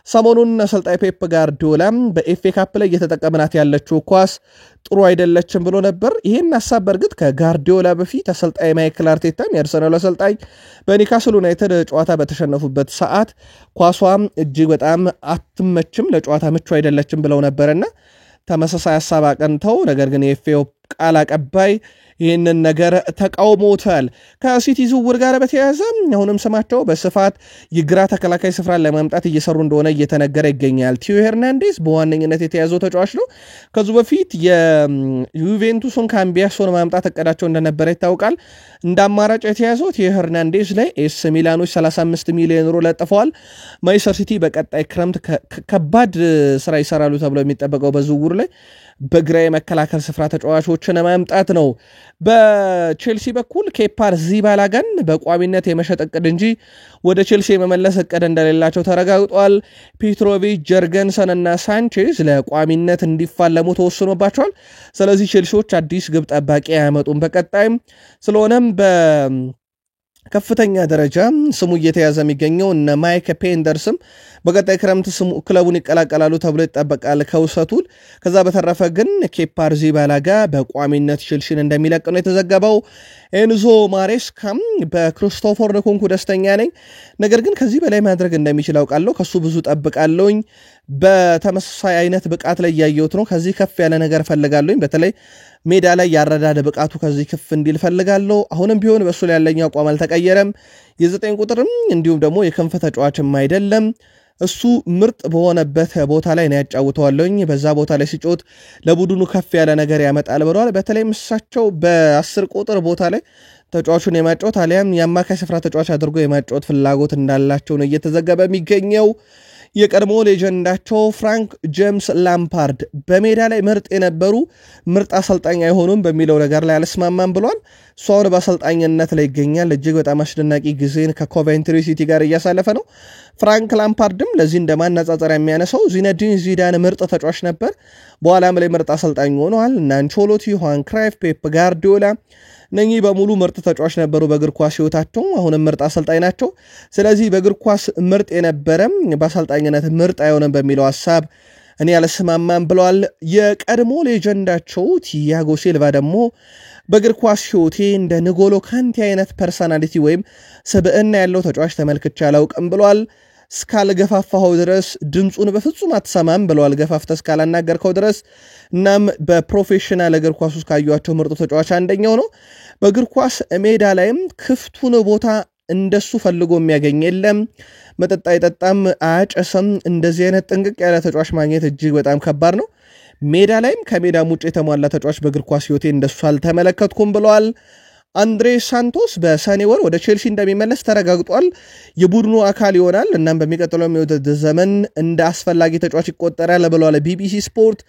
Speaker 1: ሰሞኑን አሰልጣኝ ፔፕ ጋርዲዮላ በኤፍኤ ካፕ ላይ እየተጠቀምናት ያለችው ኳስ ጥሩ አይደለችም ብሎ ነበር። ይህን ሐሳብ በእርግጥ ከጋርዲዮላ በፊት አሰልጣኝ ማይክል አርቴታም የአርሰናል አሰልጣኝ በኒውካስል ዩናይትድ ጨዋታ በተሸነፉበት ሰዓት ኳሷም እጅግ በጣም አትመችም፣ ለጨዋታ ምቹ አይደለችም ብለው ነበርና ተመሳሳይ ሐሳብ አቀንተው ነገር ግን የኤፍኤው ቃል አቀባይ ይህንን ነገር ተቃውሞታል። ከሲቲ ዝውውር ጋር በተያያዘ አሁንም ስማቸው በስፋት የግራ ተከላካይ ስፍራን ለማምጣት እየሰሩ እንደሆነ እየተነገረ ይገኛል። ቲዮ ሄርናንዴዝ በዋነኝነት የተያዘው ተጫዋች ነው። ከዙ በፊት የዩቬንቱስን ካምቢያሶን ማምጣት እቅዳቸው እንደነበረ ይታወቃል። እንደ አማራጭ የተያዘው ቲዮ ሄርናንዴዝ ላይ ኤስ ሚላኖች 35 ሚሊዮን ዩሮ ለጥፈዋል። ማንቸስተር ሲቲ በቀጣይ ክረምት ከባድ ስራ ይሰራሉ ተብሎ የሚጠበቀው በዝውውር ላይ በግራ የመከላከል ስፍራ ተጫዋቾችን ማምጣት ነው። በቼልሲ በኩል ኬፓ አሪዛባላጋን በቋሚነት የመሸጥ እቅድ እንጂ ወደ ቼልሲ የመመለስ እቅድ እንደሌላቸው ተረጋግጧል። ፔትሮቪች፣ ጀርገንሰን እና ሳንቼዝ ለቋሚነት እንዲፋለሙ ተወስኖባቸዋል። ስለዚህ ቼልሲዎች አዲስ ግብ ጠባቂ አያመጡም በቀጣይም። ስለሆነም ከፍተኛ ደረጃ ስሙ እየተያዘ የሚገኘው እነ ማይክ ፔንደርስም በቀጣይ ክረምት ስሙ ክለቡን ይቀላቀላሉ ተብሎ ይጠበቃል ከውሰቱል። ከዛ በተረፈ ግን ኬፓ አሪዛባላጋ በቋሚነት ቼልሲን እንደሚለቅ ነው የተዘገበው። ኤንዞ ማሬስካም በክሪስቶፈር ንኩንኩ ደስተኛ ነኝ፣ ነገር ግን ከዚህ በላይ ማድረግ እንደሚችል አውቃለሁ፣ ከሱ ብዙ ጠብቃለሁኝ፣ በተመሳሳይ አይነት ብቃት ላይ ያየሁት ነው፣ ከዚህ ከፍ ያለ ነገር ፈልጋለሁኝ፣ በተለይ ሜዳ ላይ ያረዳደ ብቃቱ ከዚህ ከፍ እንዲል ፈልጋለሁ። አሁንም ቢሆን በሱ ላይ ያለኝ አቋም አልተቀየረም። የ9 ቁጥርም እንዲሁም ደግሞ የክንፍ ተጫዋችም አይደለም። እሱ ምርጥ በሆነበት ቦታ ላይ ነው ያጫውተዋለኝ። በዛ ቦታ ላይ ሲጮት ለቡድኑ ከፍ ያለ ነገር ያመጣል ብለዋል። በተለይ እሳቸው በ10 ቁጥር ቦታ ላይ ተጫዋቹን የማጫወት አሊያም የአማካይ ስፍራ ተጫዋች አድርጎ የማጫወት ፍላጎት እንዳላቸው ነው እየተዘገበ የሚገኘው። የቀድሞ ሌጀንዳቸው ፍራንክ ጄምስ ላምፓርድ በሜዳ ላይ ምርጥ የነበሩ ምርጥ አሰልጣኝ አይሆኑም በሚለው ነገር ላይ አልስማማም ብሏል። እሷውን በአሰልጣኝነት ላይ ይገኛል። እጅግ በጣም አስደናቂ ጊዜን ከኮቬንትሪ ሲቲ ጋር እያሳለፈ ነው። ፍራንክ ላምፓርድም ለዚህ እንደማነጻጸር የሚያነሳው ዚነዲን ዚዳን ምርጥ ተጫዋች ነበር፣ በኋላም ላይ ምርጥ አሰልጣኝ ሆነዋል። እና አንቸሎቲ፣ ዮሃን ክራይፍ፣ ፔፕ ጋርዲዮላ እነኚህ በሙሉ ምርጥ ተጫዋች ነበሩ በእግር ኳስ ህይወታቸው፣ አሁንም ምርጥ አሰልጣኝ ናቸው። ስለዚህ በእግር ኳስ ምርጥ የነበረም በአሰልጣኝነት ምርጥ አይሆንም በሚለው ሐሳብ እኔ አልስማማም ብለዋል። የቀድሞ ሌጀንዳቸው ቲያጎ ሲልቫ ደግሞ በእግር ኳስ ህይወቴ እንደ ንጎሎ ካንቴ አይነት ፐርሰናሊቲ ወይም ስብዕና ያለው ተጫዋች ተመልክቼ አላውቅም ብለዋል። እስካልገፋፋኸው ድረስ ድምፁን በፍጹም አትሰማም ብለዋል፣ ገፋፍተህ እስካላናገርከው ድረስ። እናም በፕሮፌሽናል እግር ኳስ ውስጥ ካዩዋቸው ምርጡ ተጫዋች አንደኛው ነው። በእግር ኳስ ሜዳ ላይም ክፍቱን ቦታ እንደሱ ፈልጎ የሚያገኝ የለም። መጠጥ አይጠጣም፣ አያጨሰም። እንደዚህ አይነት ጥንቅቅ ያለ ተጫዋች ማግኘት እጅግ በጣም ከባድ ነው። ሜዳ ላይም ከሜዳም ውጭ የተሟላ ተጫዋች በእግር ኳስ ህይወቴ እንደሱ አልተመለከትኩም ብለዋል። አንድሬ ሳንቶስ በሰኔ ወር ወደ ቼልሲ እንደሚመለስ ተረጋግጧል። የቡድኑ አካል ይሆናል እናም በሚቀጥለው የውድድር ዘመን እንደ አስፈላጊ ተጫዋች ይቆጠራል ብለዋል ቢቢሲ ስፖርት።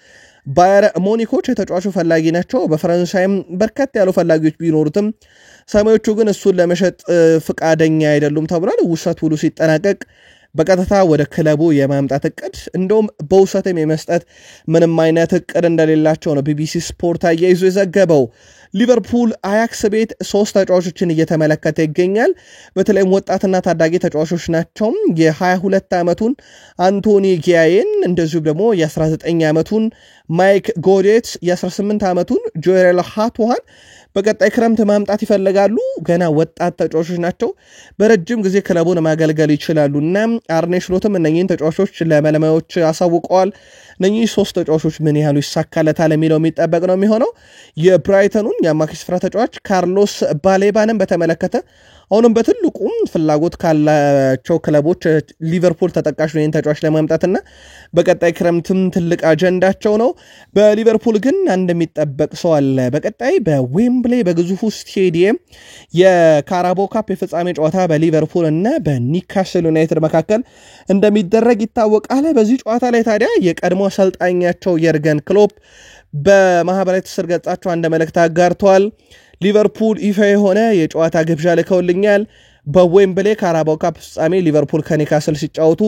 Speaker 1: ባየር ሙኒኮች የተጫዋቹ ፈላጊ ናቸው። በፈረንሳይም በርከት ያሉ ፈላጊዎች ቢኖሩትም ሰማዮቹ ግን እሱን ለመሸጥ ፍቃደኛ አይደሉም ተብሏል። ውሰት ሁሉ ሲጠናቀቅ በቀጥታ ወደ ክለቡ የማምጣት እቅድ እንደውም በውሰትም የመስጠት ምንም አይነት እቅድ እንደሌላቸው ነው ቢቢሲ ስፖርት አያይዞ የዘገበው። ሊቨርፑል አያክስ ቤት 3 ተጫዋቾችን እየተመለከተ ይገኛል። በተለይም ወጣትና ታዳጊ ተጫዋቾች ናቸው። የ22 ዓመቱን አንቶኒ ጊያዬን እንደዚሁም ደግሞ የ19 ዓመቱን ማይክ ጎዴት፣ የ18 ዓመቱን ጆኤል ሃትዋን በቀጣይ ክረምት ማምጣት ይፈልጋሉ። ገና ወጣት ተጫዋቾች ናቸው። በረጅም ጊዜ ክለቡን ማገልገል ይችላሉና አርኔ ስሎትም እነኚህን ተጫዋቾች ለመለማዮች አሳውቀዋል። እነኚህ 3 ተጫዋቾች ምን ያህሉ ይሳካለታል የሚለው የሚጠበቅ ነው የሚሆነው። የብራይተኑን የአማካይ ስፍራ ተጫዋች ካርሎስ ባሌባንን በተመለከተ አሁንም በትልቁም ፍላጎት ካላቸው ክለቦች ሊቨርፑል ተጠቃሽ ነው ይህን ተጫዋች ለማምጣትና በቀጣይ ክረምትም ትልቅ አጀንዳቸው ነው። በሊቨርፑል ግን እንደሚጠበቅ ሰው አለ። በቀጣይ በዌምብሌ በግዙፉ ስቴዲየም የካራቦ ካፕ የፍጻሜ ጨዋታ በሊቨርፑል እና በኒካስል ዩናይትድ መካከል እንደሚደረግ ይታወቃል። በዚህ ጨዋታ ላይ ታዲያ የቀድሞ አሰልጣኛቸው የርገን ክሎፕ በማህበራዊ ትስስር ገጻቸው አንድ መልእክት አጋርተዋል። ሊቨርፑል ይፋ የሆነ የጨዋታ ግብዣ ልከውልኛል። በዌምብሌ ካራባው ካፕ ፍጻሜ ሊቨርፑል ከኒካስል ሲጫወቱ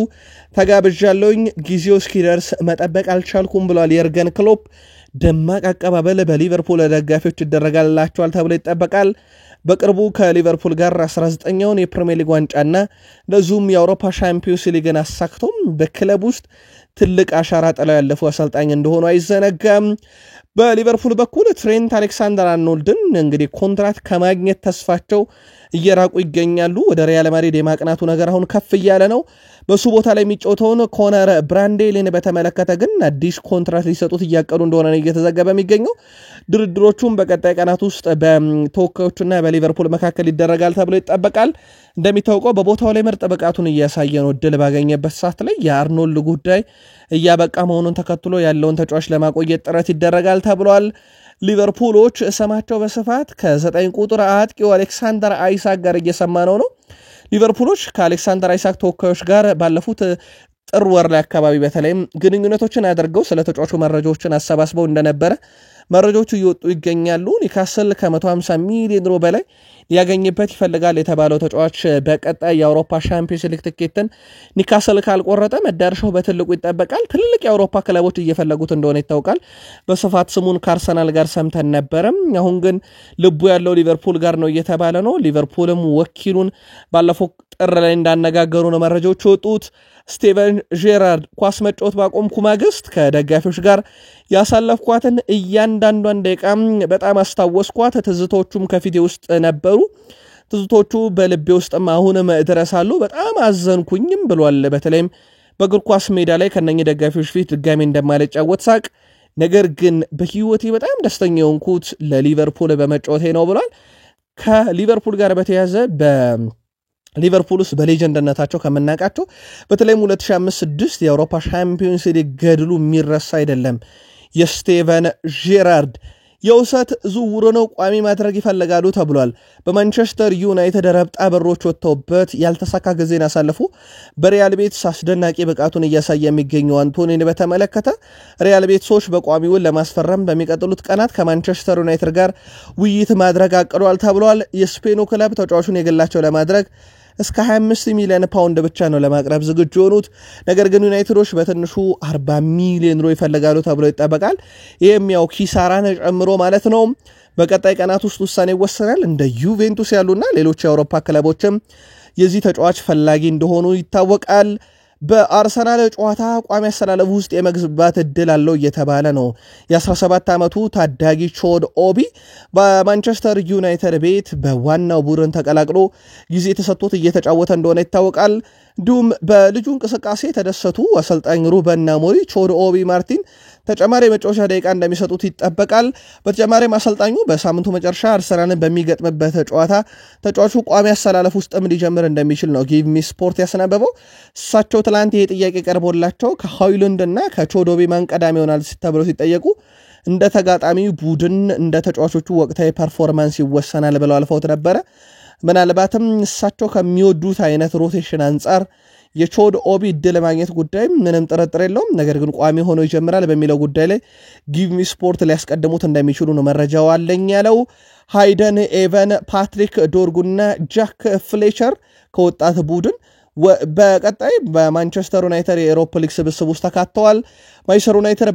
Speaker 1: ተጋብዣለሁኝ። ጊዜው እስኪደርስ መጠበቅ አልቻልኩም ብሏል የርገን ክሎፕ። ደማቅ አቀባበል በሊቨርፑል ደጋፊዎች ይደረጋላቸዋል ተብሎ ይጠበቃል። በቅርቡ ከሊቨርፑል ጋር 19ኛውን የፕሪሚየር ሊግ ዋንጫና እንደዚሁም የአውሮፓ ሻምፒዮንስ ሊግን አሳክቶም በክለብ ውስጥ ትልቅ አሻራ ጥለው ያለፉ አሰልጣኝ እንደሆኑ አይዘነጋም። በሊቨርፑል በኩል ትሬንት አሌክሳንደር አርኖልድን እንግዲህ ኮንትራት ከማግኘት ተስፋቸው እየራቁ ይገኛሉ። ወደ ሪያል ማድሪድ የማቅናቱ ነገር አሁን ከፍ እያለ ነው። በሱ ቦታ ላይ የሚጫወተውን ኮነር ብራንዴሊን በተመለከተ ግን አዲስ ኮንትራት ሊሰጡት እያቀዱ እንደሆነ ነው እየተዘገበ የሚገኘው። ድርድሮቹም በቀጣይ ቀናት ውስጥ በተወካዮቹና በሊቨርፑል መካከል ይደረጋል ተብሎ ይጠበቃል። እንደሚታወቀው በቦታው ላይ ምርጥ ብቃቱን እያሳየ ነው። ድል ባገኘበት ሰዓት ላይ የአርኖልድ ጉዳይ እያበቃ መሆኑን ተከትሎ ያለውን ተጫዋች ለማቆየት ጥረት ይደረጋል ተብሏል። ሊቨርፑሎች ስማቸው በስፋት ከ9 ቁጥር አጥቂው አሌክሳንደር አይሳክ ጋር እየሰማ ነው። ሊቨርፑሎች ከአሌክሳንደር አይሳክ ተወካዮች ጋር ባለፉት ጥር ወር ላይ አካባቢ በተለይም ግንኙነቶችን አድርገው ስለ ተጫዋቹ መረጃዎችን አሰባስበው እንደነበረ መረጃዎቹ እየወጡ ይገኛሉ። ኒካስል ከ150 ሚሊዮን ዩሮ በላይ ሊያገኝበት ይፈልጋል የተባለው ተጫዋች በቀጣይ የአውሮፓ ሻምፒዮንስ ሊግ ትኬትን ኒካስል ካልቆረጠ መዳረሻው በትልቁ ይጠበቃል። ትልልቅ የአውሮፓ ክለቦች እየፈለጉት እንደሆነ ይታወቃል። በስፋት ስሙን ከአርሰናል ጋር ሰምተን ነበረም። አሁን ግን ልቡ ያለው ሊቨርፑል ጋር ነው እየተባለ ነው። ሊቨርፑልም ወኪሉን ባለፈው ጥር ላይ እንዳነጋገሩ ነው መረጃዎች ወጡት። ስቴቨን ጄራርድ ኳስ መጫወት ባቆምኩ ማግስት ከደጋፊዎች ጋር ያሳለፍኳትን እያንዳንዷን ደቂቃ በጣም አስታወስኳት። ትዝቶቹም ከፊቴ ውስጥ ነበሩ። ትዝቶቹ በልቤ ውስጥም አሁንም ድረሳሉ። በጣም አዘንኩኝም ብሏል። በተለይም በእግር ኳስ ሜዳ ላይ ከነኚህ ደጋፊዎች ፊት ድጋሚ እንደማልጫወት ሳቅ፣ ነገር ግን በህይወቴ በጣም ደስተኛ የሆንኩት ለሊቨርፑል በመጫወቴ ነው ብሏል። ከሊቨርፑል ጋር በተያያዘ ሊቨርፑል ውስጥ በሌጀንድነታቸው ከምናውቃቸው በተለይም 2005-6 የአውሮፓ ሻምፒዮንስ ሊግ ገድሉ የሚረሳ አይደለም። የስቴቨን ጄራርድ የውሰት ዝውውር ነው ቋሚ ማድረግ ይፈልጋሉ ተብሏል። በማንቸስተር ዩናይትድ ረብጣ በሮች ወጥተውበት ያልተሳካ ጊዜን አሳልፉ በሪያል ቤት አስደናቂ ብቃቱን እያሳየ የሚገኘው አንቶኒን በተመለከተ ሪያል ቤት ሰዎች በቋሚውን ለማስፈረም በሚቀጥሉት ቀናት ከማንቸስተር ዩናይትድ ጋር ውይይት ማድረግ አቅዷል ተብሏል። የስፔኑ ክለብ ተጫዋቹን የግላቸው ለማድረግ እስከ 25 ሚሊዮን ፓውንድ ብቻ ነው ለማቅረብ ዝግጁ የሆኑት። ነገር ግን ዩናይትዶች በትንሹ 40 ሚሊዮን ዩሮ ይፈልጋሉ ተብሎ ይጠበቃል። ይህም ያው ኪሳራን ጨምሮ ማለት ነው። በቀጣይ ቀናት ውስጥ ውሳኔ ይወሰናል። እንደ ዩቬንቱስ ያሉና ሌሎች የአውሮፓ ክለቦችም የዚህ ተጫዋች ፈላጊ እንደሆኑ ይታወቃል። በአርሰናል ጨዋታ ቋሚ አሰላለፍ ውስጥ የመግባት እድል አለው እየተባለ ነው። የ17 ዓመቱ ታዳጊ ቾድ ኦቢ በማንቸስተር ዩናይትድ ቤት በዋናው ቡድን ተቀላቅሎ ጊዜ ተሰጥቶት እየተጫወተ እንደሆነ ይታወቃል። እንዲሁም በልጁ እንቅስቃሴ የተደሰቱ አሰልጣኝ ሩበን አሞሪም ቾድ ኦቢ ማርቲን ተጨማሪ መጫወቻ ደቂቃ እንደሚሰጡት ይጠበቃል። በተጨማሪም አሰልጣኙ በሳምንቱ መጨረሻ አርሰናልን በሚገጥምበት ጨዋታ ተጫዋቹ ቋሚ አሰላለፍ ውስጥም ሊጀምር እንደሚችል ነው ጊቭ ሚ ስፖርት ያስነበበው። እሳቸው ትላንት ይሄ ጥያቄ ቀርቦላቸው ከሆይሉንድ እና ከቾድ ኦቢ ማን ቀዳሚ ይሆናል ተብለው ሲጠየቁ እንደ ተጋጣሚ ቡድን እንደ ተጫዋቾቹ ወቅታዊ ፐርፎርማንስ ይወሰናል ብለው አልፈውት ነበር ምናልባትም እሳቸው ከሚወዱት አይነት ሮቴሽን አንፃር የቾድ ኦቢ ድል ማግኘት ጉዳይ ምንም ጥርጥር የለውም ነገር ግን ቋሚ ሆኖ ይጀምራል በሚለው ጉዳይ ላይ ጊቭ ሚ ስፖርት ሊያስቀድሙት እንደሚችሉ ነው መረጃው አለኝ ያለው ሃይደን ኤቨን ፓትሪክ ዶርጉና ጃክ ፍሌቸር ከወጣት ቡድን በቀጣይ በማንቸስተር ዩናይትድ የዩሮፓ ሊግ ስብስብ ውስጥ ተካተዋል ማንቸስተር ዩናይትድ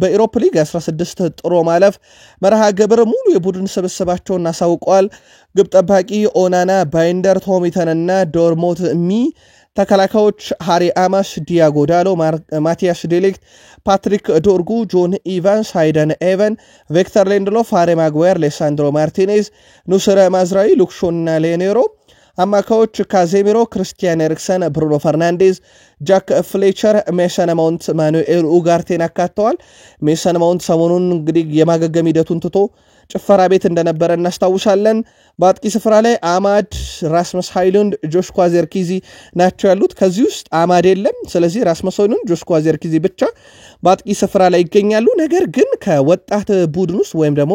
Speaker 1: በዩሮፓ ሊግ 16 ጥሮ ማለፍ መርሃ ግብር ሙሉ የቡድን ስብስባቸውን አሳውቀዋል ግብ ጠባቂ ኦናና ባይንደር ቶሚተንና ዶርሞት ሚ ተከላካዮች ሃሪ አማስ ዲያጎ ዳሎ ማቲያስ ዴሊክት ፓትሪክ ዶርጉ ጆን ኢቫንስ ሃይደን ኤቨን ቪክተር ሊንድሎፍ ሃሪ ማጓየር ሌሳንድሮ ማርቲኔዝ ኑስረ ማዝራዊ ሉክሾና ሌኔሮ አማካዮች ካዜሚሮ ክርስቲያን ኤሪክሰን ብሩኖ ፈርናንዴዝ ጃክ ፍሌቸር ሜሰን ማውንት ማኑኤል ኡጋርቴን አካተዋል ሜሰን ማውንት ሰሞኑን እንግዲህ የማገገም ሂደቱን ትቶ ጭፈራ ቤት እንደነበረ እናስታውሳለን በአጥቂ ስፍራ ላይ አማድ ራስመስ ሃይሉንድ ጆሽኳ ዜርኪዚ ናቸው ያሉት ከዚህ ውስጥ አማድ የለም ስለዚህ ራስመስ ሃይሉንድ ጆሽኳ ዜርኪዚ ብቻ በአጥቂ ስፍራ ላይ ይገኛሉ ነገር ግን ከወጣት ቡድን ውስጥ ወይም ደግሞ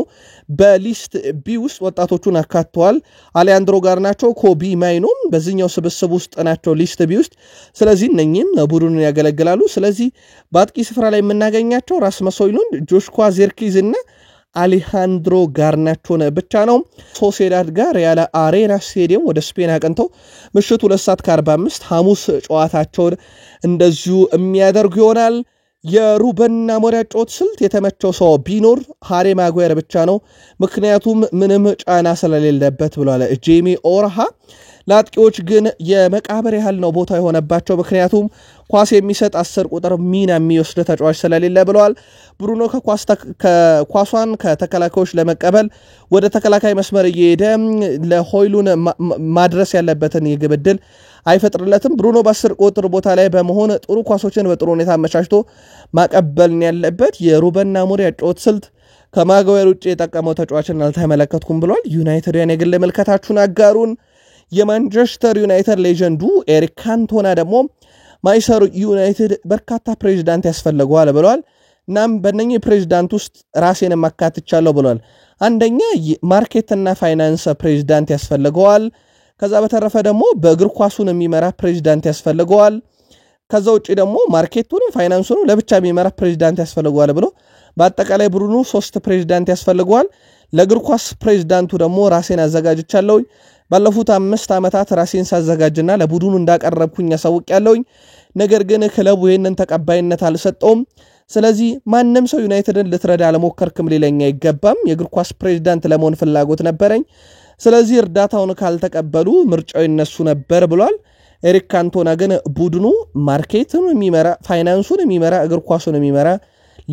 Speaker 1: በሊስት ቢ ውስጥ ወጣቶቹን አካተዋል አሌያንድሮ ጋርናቾ ኮቢ ማይኖም በዚህኛው ስብስብ ውስጥ ናቸው ሊስት ቢ ውስጥ ስለዚህ እነኚህም ቡድኑን ያገለግላሉ ስለዚህ በአጥቂ ስፍራ ላይ የምናገኛቸው ራስመስ ሃይሉንድ ጆሽኳ ዜርኪዚና አሌሃንድሮ ጋርናቾን ብቻ ነው ሶሴዳድ ጋር ያለ አሬና ስቴዲየም ወደ ስፔን አቀንተው ምሽቱ 2:45 ሐሙስ ጨዋታቸውን እንደዚሁ የሚያደርጉ ይሆናል የሩበን አሞሪም ጨዋታ ስልት የተመቸው ሰው ቢኖር ሃሪ ማጓየር ብቻ ነው ምክንያቱም ምንም ጫና ስለሌለበት ብሏል ጄሚ ኦርሃ ላጥቂዎች ግን የመቃብር ያህል ነው ቦታ የሆነባቸው ምክንያቱም ኳስ የሚሰጥ 10 ቁጥር ሚና የሚወስድ ተጫዋች ስለሌለ ብለዋል ብሩኖ ከኳሷን ከተከላካዮች ለመቀበል ወደ ተከላካይ መስመር እየሄደ ለሆይሉን ማድረስ ያለበትን የግብ ዕድል አይፈጥርለትም ብሩኖ በ10 ቁጥር ቦታ ላይ በመሆን ጥሩ ኳሶችን በጥሩ ሁኔታ አመቻችቶ ማቀበልን ያለበት የሩበን አሞሪም ጨዋታ ስልት ከማጓየር ውጪ የጠቀመው ተጫዋችን አልተመለከትኩም ብሏል ዩናይትድያን የግል መልከታችሁን አጋሩን የማንቸስተር ዩናይትድ ሌጀንዱ ኤሪክ ካንቶና ደግሞ ማንቸስተር ዩናይትድ በርካታ ፕሬዝዳንት ያስፈልገዋል ብለዋል እናም በእነኚህ ፕሬዝዳንት ውስጥ ራሴን ማካተቻለሁ ብለዋል አንደኛ ማርኬትና ፋይናንስ ፕሬዝዳንት ያስፈልገዋል ከዛ በተረፈ ደግሞ በእግር ኳሱን የሚመራ ፕሬዝዳንት ያስፈልገዋል ከዛ ውጪ ደግሞ ማርኬቱን ፋይናንሱን ለብቻ የሚመራ ፕሬዝዳንት ያስፈልገዋል ብሎ በአጠቃላይ ብሩኑ 3 ፕሬዝዳንት ያስፈልገዋል ለእግር ኳስ ፕሬዝዳንቱ ደግሞ ራሴን አዘጋጅቻለሁ ባለፉት 5 ዓመታት ራሴን ሳዘጋጅና ለቡድኑ እንዳቀረብኩኝ ያሳውቃለሁ ነገር ግን ክለቡ ይሄንን ተቀባይነት አልሰጠውም ስለዚህ ማንንም ሰው ዩናይትድን ልትረዳ ለሞከርክም ሊለኛ ይገባም የእግር ኳስ ፕሬዝዳንት ለመሆን ፍላጎት ነበረኝ ስለዚህ እርዳታውን ካልተቀበሉ ምርጫው ይነሱ ነበር ብሏል ኤሪክ ካንቶና ግን ቡድኑ ማርኬቱን የሚመራ ፋይናንሱን የሚመራ እግር ኳሱን የሚመራ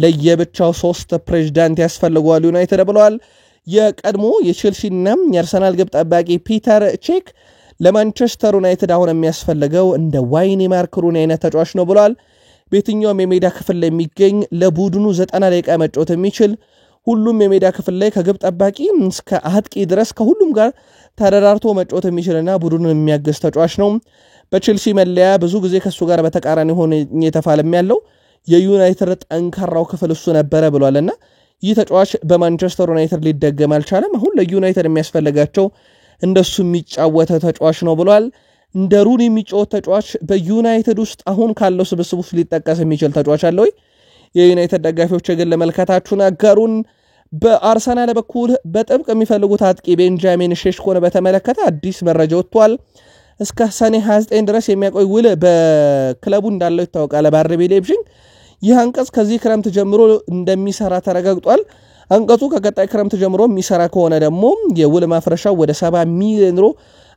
Speaker 1: ለየብቻው 3 ፕሬዝዳንት ያስፈልገዋል ዩናይትድ ብለዋል የቀድሞ የቼልሲና የአርሰናል ግብ ጠባቂ ፒተር ቼክ ለማንቸስተር ዩናይትድ አሁን የሚያስፈልገው እንደ ዋይኒ ማርክ ሩኒ አይነት ተጫዋች ነው ብለዋል በየትኛውም የሜዳ ክፍል ላይ የሚገኝ ለቡድኑ 90 ደቂቃ መጫወት የሚችል ሁሉም የሜዳ ክፍል ላይ ከግብ ጠባቂ እስከ አጥቂ ድረስ ከሁሉም ጋር ተደራርቶ መጫወት የሚችልና ቡድኑን የሚያገዝ ተጫዋች ነው በቼልሲ መለያ ብዙ ጊዜ ከሱ ጋር በተቃራኒ ሆነ የተፋለም ያለው የዩናይትድ ጠንካራው ክፍል እሱ ነበር ብሏልና ይህ ተጫዋች በማንቸስተር ዩናይትድ ሊደገም አልቻለም አሁን ለዩናይትድ የሚያስፈልጋቸው እንደሱ የሚጫወተ ተጫዋች ነው ብሏል እንደ ሩኒ የሚጫወት ተጫዋች በዩናይትድ ውስጥ አሁን ካለው ስብስብ ውስጥ ሊጠቀስ የሚችል ተጫዋች አለ ወይ የዩናይትድ ደጋፊዎች ግን ለመልከታችሁን አጋሩን በአርሰናል በኩል በጥብቅ የሚፈልጉት አጥቂ ቤንጃሚን ሼሽኮን በተመለከተ አዲስ መረጃ ወጥቷል እስከ ሰኔ 29 ድረስ የሚያቆይ ውል በክለቡ እንዳለው ይታወቃል በአርቢ ሌይፕዚግ ይህ አንቀጽ ከዚህ ክረምት ጀምሮ እንደሚሰራ ተረጋግጧል አንቀጹ ከቀጣይ ክረምት ጀምሮ የሚሰራ ከሆነ ደግሞ የውል ማፍረሻው ወደ 70 ሚሊዮን ዩሮ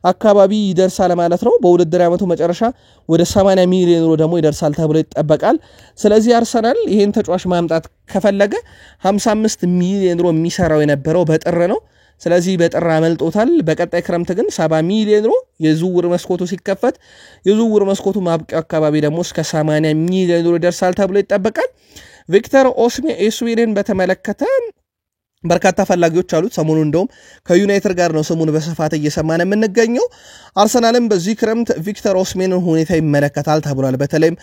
Speaker 1: አካባቢ ይደርሳል ማለት ነው በውድድር ዓመቱ መጨረሻ ወደ 80 ሚሊዮን ዩሮ ደግሞ ይደርሳል ተብሎ ይጠበቃል ስለዚህ አርሰናል ይሄን ተጫዋች ማምጣት ከፈለገ 55 ሚሊዮን ዩሮ የሚሰራው የነበረው በጥር ነው ስለዚህ በጥር አመልጦታል በቀጣይ ክረምት ግን 70 ሚሊዮን ዩሮ የዝውውር መስኮቱ ሲከፈት የዝውውር መስኮቱ ማብቂያው አካባቢ ደግሞ እስከ 80 ሚሊዮን ዩሮ ይደርሳል ተብሎ ይጠበቃል ቪክተር ኦስሜን ኤስዊድን በተመለከተ በርካታ ፈላጊዎች አሉት ሰሞኑን እንደውም ከዩናይትድ ጋር ነው ሰሞኑን በስፋት እየሰማን የምንገኘው አርሰናልም በዚህ ክረምት ቪክተር ኦስሜንን ሁኔታ ይመለከታል ተብሏል በተለይም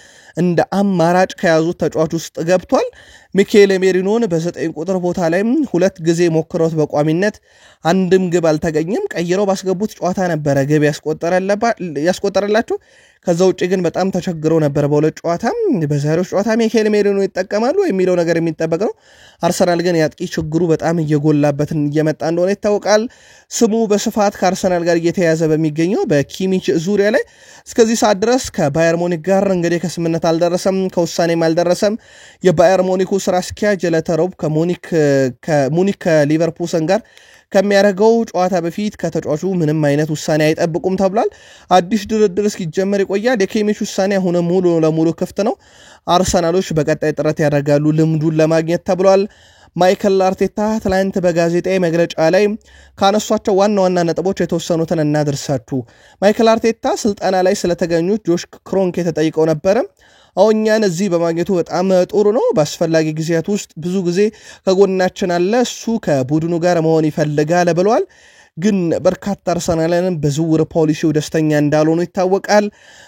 Speaker 1: እንደ አማራጭ ከያዙት ተጫዋች ውስጥ ገብቷል ሚኬል ሜሪኖን በ9 ቁጥር ቦታ ላይ ሁለት ጊዜ ሞክረውት በቋሚነት አንድም ግብ አልተገኘም። ቀይረው ባስገቡት ጨዋታ ነበር ግብ ያስቆጠረላቸው። ከዛ ውጪ ግን በጣም ተቸግረው ነበር በሁለት ጨዋታ። በዛሬው ጨዋታ ሚኬል ሜሪኖ ይጠቀማሉ የሚለው ነገር የሚጠበቅ ነው። አርሰናል ግን ያጥቂ ችግሩ በጣም እየጎላበት እየመጣ እንደሆነ ይታወቃል። ስሙ በስፋት ከአርሰናል ጋር እየተያዘ በሚገኘው በኪሚች ዙሪያ ላይ እስከዚህ ሰዓት ድረስ ከባየር ሙኒክ ጋር እንግዲህ ከስምምነት አልደረሰም፣ ከውሳኔም አልደረሰም። የባየር ሙኒኩ ስራ አስኪያጅ ለተሮብ ከሙኒክ ከሊቨርፑል ጋር ከሚያደርገው ጨዋታ በፊት ከተጫዋቹ ምንም አይነት ውሳኔ አይጠብቁም ተብሏል። አዲስ ድርድር እስኪጀመር ይቆያል። የኪሚች ውሳኔ አሁን ሙሉ ለሙሉ ክፍት ነው። አርሰናሎች በቀጣይ ጥረት ያደርጋሉ ልምዱን ለማግኘት ተብሏል። ማይክል አርቴታ ትላንት በጋዜጣዊ መግለጫ ላይ ካነሷቸው ዋና ዋና ነጥቦች የተወሰኑትን እናድርሳችሁ። ማይክል አርቴታ ስልጠና ላይ ስለተገኙት ጆሽ ክሮንኬ ተጠይቀው ነበረ። አሁኛን እዚህ በማግኘቱ በጣም ጥሩ ነው። በአስፈላጊ ጊዜያት ውስጥ ብዙ ጊዜ ከጎናችን አለ። እሱ ከቡድኑ ጋር መሆን ይፈልጋል ብለዋል። ግን በርካታ አርሰናልን በዝውውር ፖሊሲው ደስተኛ እንዳልሆኑ ይታወቃል።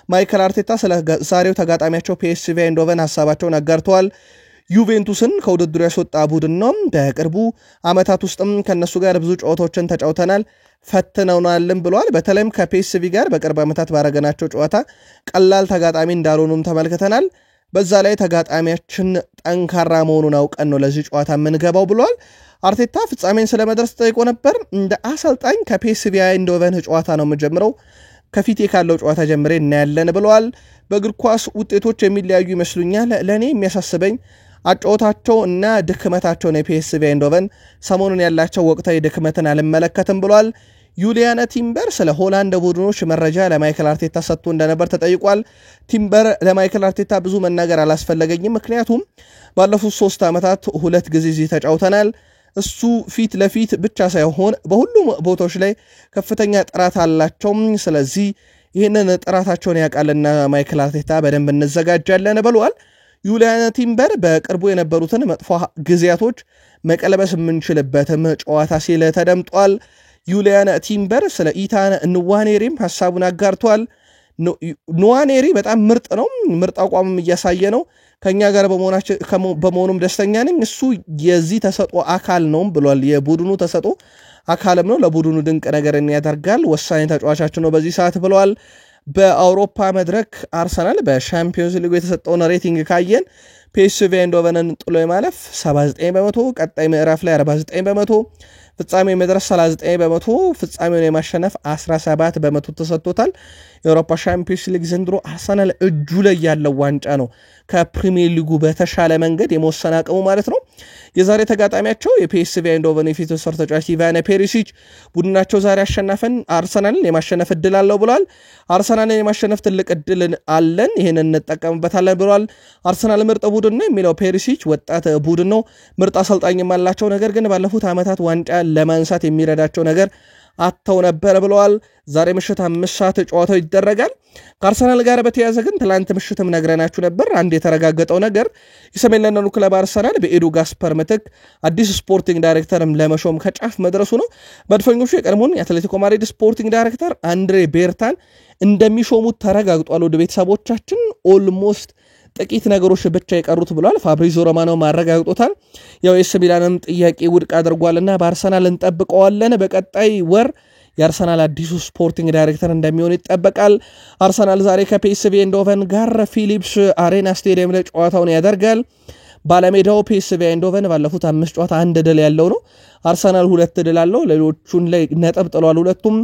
Speaker 1: ማይክል አርቴታ ስለ ዛሬው ተጋጣሚያቸው ፒኤስቪ አይንድሆቨን ሀሳባቸውን አጋርተዋል። ዩቬንቱስን ከውድድሩ ያስወጣ ቡድን ነው። በቅርቡ ዓመታት ውስጥም ከነሱ ጋር ብዙ ጨዋታዎችን ተጫውተናል፣ ፈትነውናልም ብለዋል። በተለይም ከፒኤስቪ ጋር በቅርብ ዓመታት ባረገናቸው ጨዋታ ቀላል ተጋጣሚ እንዳልሆኑም ተመልክተናል። በዛ ላይ ተጋጣሚያችን ጠንካራ መሆኑን አውቀን ነው ለዚህ ጨዋታ የምንገባው ብለዋል። አርቴታ ፍጻሜን ስለመድረስ ተጠይቆ ነበር። እንደ አሰልጣኝ ከፒኤስቪ አይንድሆቨን ጨዋታ ነው የምጀምረው፣ ከፊቴ ካለው ጨዋታ ጀምሬ እናያለን ብለዋል። በእግር ኳስ ውጤቶች የሚለያዩ ይመስሉኛል። ለእኔ የሚያሳስበኝ አጫወታቸው እና ድክመታቸው ነው። የፒኤስቪ አይንድሆቨን ሰሞኑን ያላቸው ወቅታዊ ድክመትን አልመለከትም ብሏል። ዩሊያን ቲምበር ስለ ሆላንድ ቡድኖች መረጃ ለማይክል አርቴታ ሰጥቶ እንደነበር ተጠይቋል። ቲምበር ለማይክል አርቴታ ብዙ መናገር አላስፈለገኝም፣ ምክንያቱም ባለፉት 3 ዓመታት 2 ጊዜ እዚህ ተጫውተናል። እሱ ፊት ለፊት ብቻ ሳይሆን በሁሉም ቦታዎች ላይ ከፍተኛ ጥራት አላቸው። ስለዚህ ይህንን ጥራታቸውን ያውቃልና ማይክል አርቴታ በደንብ እንዘጋጃለን ብለዋል። ዩሊያን ቲምበር በቅርቡ የነበሩትን መጥፎ ጊዜያቶች መቀለበስ የምንችልበትም ጨዋታ ሲል ተደምጧል። ዩሊያን ቲምበር ስለ ኢታን ንዋኔሪም ሐሳቡን አጋርቷል። ንዋኔሪ በጣም ምርጥ ነው፣ ምርጥ አቋምም እያሳየ ነው። ከኛ ጋር በመሆኑም ደስተኛ ነኝ። እሱ የዚህ ተሰጦ አካል ነው ብሏል። የቡድኑ ተሰጦ አካልም ነው፣ ለቡድኑ ድንቅ ነገርን ያደርጋል፣ ወሳኝ ተጫዋቻችን ነው በዚህ ሰዓት ብለዋል። በአውሮፓ መድረክ አርሰናል በሻምፒዮንስ ሊግ የተሰጠውን ሬቲንግ ካየን ፒኤስቪ አይንድሆቨንን ጥሎ የማለፍ 79%፣ ቀጣይ ምዕራፍ ላይ 49%፣ ፍጻሜ መድረስ 39%፣ ፍጻሜውን የማሸነፍ 17% ተሰጥቶታል። የአውሮፓ ሻምፒዮንስ ሊግ ዘንድሮ አርሰናል እጁ ላይ ያለው ዋንጫ ነው፣ ከፕሪሚየር ሊጉ በተሻለ መንገድ የመወሰን አቅሙ ማለት ነው። የዛሬ ተጋጣሚያቸው የፒኤስቪ አይንድሆቨን የፊት መስመር ተጫዋች ኢቫን ፔሪሲች ቡድናቸው ዛሬ አሸናፈን አርሰናልን የማሸነፍ እድል አለው ብሏል። አርሰናልን የማሸነፍ ትልቅ እድል አለን፣ ይህንን እንጠቀምበታለን ብሏል። አርሰናል ምርጥ ቡድን ነው የሚለው ፔሪሲች ወጣት ቡድን ነው፣ ምርጥ አሰልጣኝም አላቸው፣ ነገር ግን ባለፉት ዓመታት ዋንጫ ለማንሳት የሚረዳቸው ነገር አተው ነበር ብለዋል። ዛሬ ምሽት 5 ሰዓት ጨዋታው ይደረጋል። ከአርሰናል ጋር በተያያዘ ግን ትላንት ምሽትም ነግረናችሁ ነበር። አንድ የተረጋገጠው ነገር የሰሜን ለንደኑ ክለብ አርሰናል በኤዱ ጋስፐር ምትክ አዲስ ስፖርቲንግ ዳይሬክተርም ለመሾም ከጫፍ መድረሱ ነው። መድፈኞቹ የቀድሞውን የአትሌቲኮ ማድሪድ ስፖርቲንግ ዳይሬክተር አንድሬ ቤርታን እንደሚሾሙት ተረጋግጧል። ወደ ቤተሰቦቻችን ኦልሞስት ጥቂት ነገሮች ብቻ የቀሩት ብሏል። ፋብሪዚዮ ሮማኖ ማረጋግጦታል። ያው ኤስ ሚላንም ጥያቄ ውድቅ አድርጓልና በአርሰናል እንጠብቀዋለን። በቀጣይ ወር የአርሰናል አዲሱ ስፖርቲንግ ዳይሬክተር እንደሚሆን ይጠበቃል። አርሰናል ዛሬ ከፒኤስቪ አይንድሆቨን ጋር ፊሊፕስ አሬና ስቴዲየም ላይ ጨዋታውን ያደርጋል። ባለሜዳው ፒኤስቪ አይንድሆቨን ባለፉት 5 ጨዋታ 1 ድል ያለው ነው። አርሰናል 2 ድል አለው። ሌሎቹን ላይ ነጥብ ጥሏል ሁለቱም።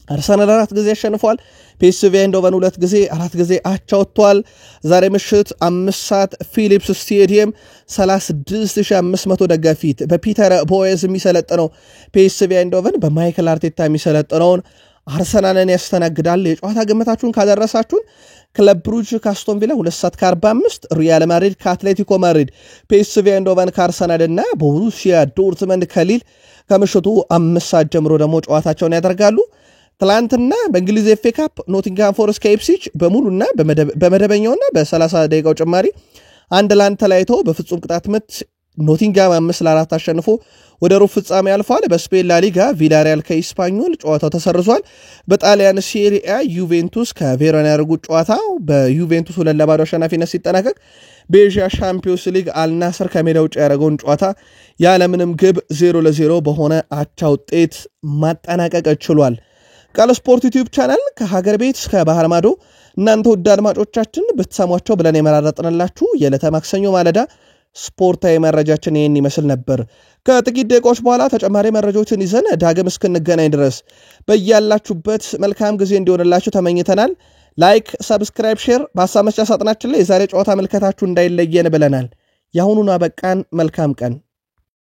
Speaker 1: አርሰናል 4 ጊዜ አሸንፏል። ፒኤስቪ አይንድሆቨን 2 ጊዜ 4 ጊዜ አቻ ወጥቷል። ዛሬ ምሽት 5 ሰዓት ፊሊፕስ ስቴዲየም 36500 ደጋፊ በፒተር ቦየዝ የሚሰለጥነው ፒኤስቪ አይንድሆቨን በማይክል አርቴታ የሚሰለጥነውን አርሰናልን ያስተናግዳል። የጨዋታ ግምታችሁን ካደረሳችሁን ክለብ ብሩጅ ከአስቶን ቪላ 2 ሰዓት ከ45፣ ሪያል ማድሪድ ከአትሌቲኮ ማድሪድ፣ ፒኤስቪ አይንድሆቨን ከአርሰናል እና ቦሩሲያ ዶርትመንድ ከሊል ከምሽቱ 5 ሰዓት ጀምሮ ደግሞ ጨዋታቸውን ያደርጋሉ። ትላንትና በእንግሊዝ ኤፍ ኤ ካፕ ኖቲንግሃም ፎረስት ከኢፕስዊች በሙሉና በመደበኛውና በ30 ደቂቃው ጭማሪ 1-1 ተለያይተው በፍጹም ቅጣት ምት ኖቲንጋም 5-4 አሸንፎ ወደ ሩብ ፍጻሜ አልፏል። በስፔን ላሊጋ ቪላሪያል ከኢስፓኞል ጨዋታው ተሰርዟል። በጣሊያን ሴሪአ ዩቬንቱስ ከቬሮና ያደረጉት ጨዋታ በዩቬንቱስ 2-0 አሸናፊነት ሲጠናቀቅ በኤዥያ ሻምፒዮንስ ሊግ አልናስር ከሜዳ ውጭ ያደረገውን ጨዋታ ያለምንም ግብ 0-0 በሆነ አቻ ውጤት ማጠናቀቅ ችሏል። ቃል ስፖርት ዩቲዩብ ቻናል ከሀገር ቤት እስከ ባህር ማዶ እናንተ ውድ አድማጮቻችን ብትሰሟቸው ብለን የመራረጥንላችሁ የዕለተ ማክሰኞ ማለዳ ስፖርታዊ መረጃችን ይህን ይመስል ነበር። ከጥቂት ደቂቃዎች በኋላ ተጨማሪ መረጃዎችን ይዘን ዳግም እስክንገናኝ ድረስ በያላችሁበት መልካም ጊዜ እንዲሆንላችሁ ተመኝተናል። ላይክ፣ ሰብስክራይብ፣ ሼር በሀሳብ መስጫ ሳጥናችን ላይ የዛሬ ጨዋታ መልከታችሁ እንዳይለየን ብለናል። የአሁኑን አበቃን። መልካም ቀን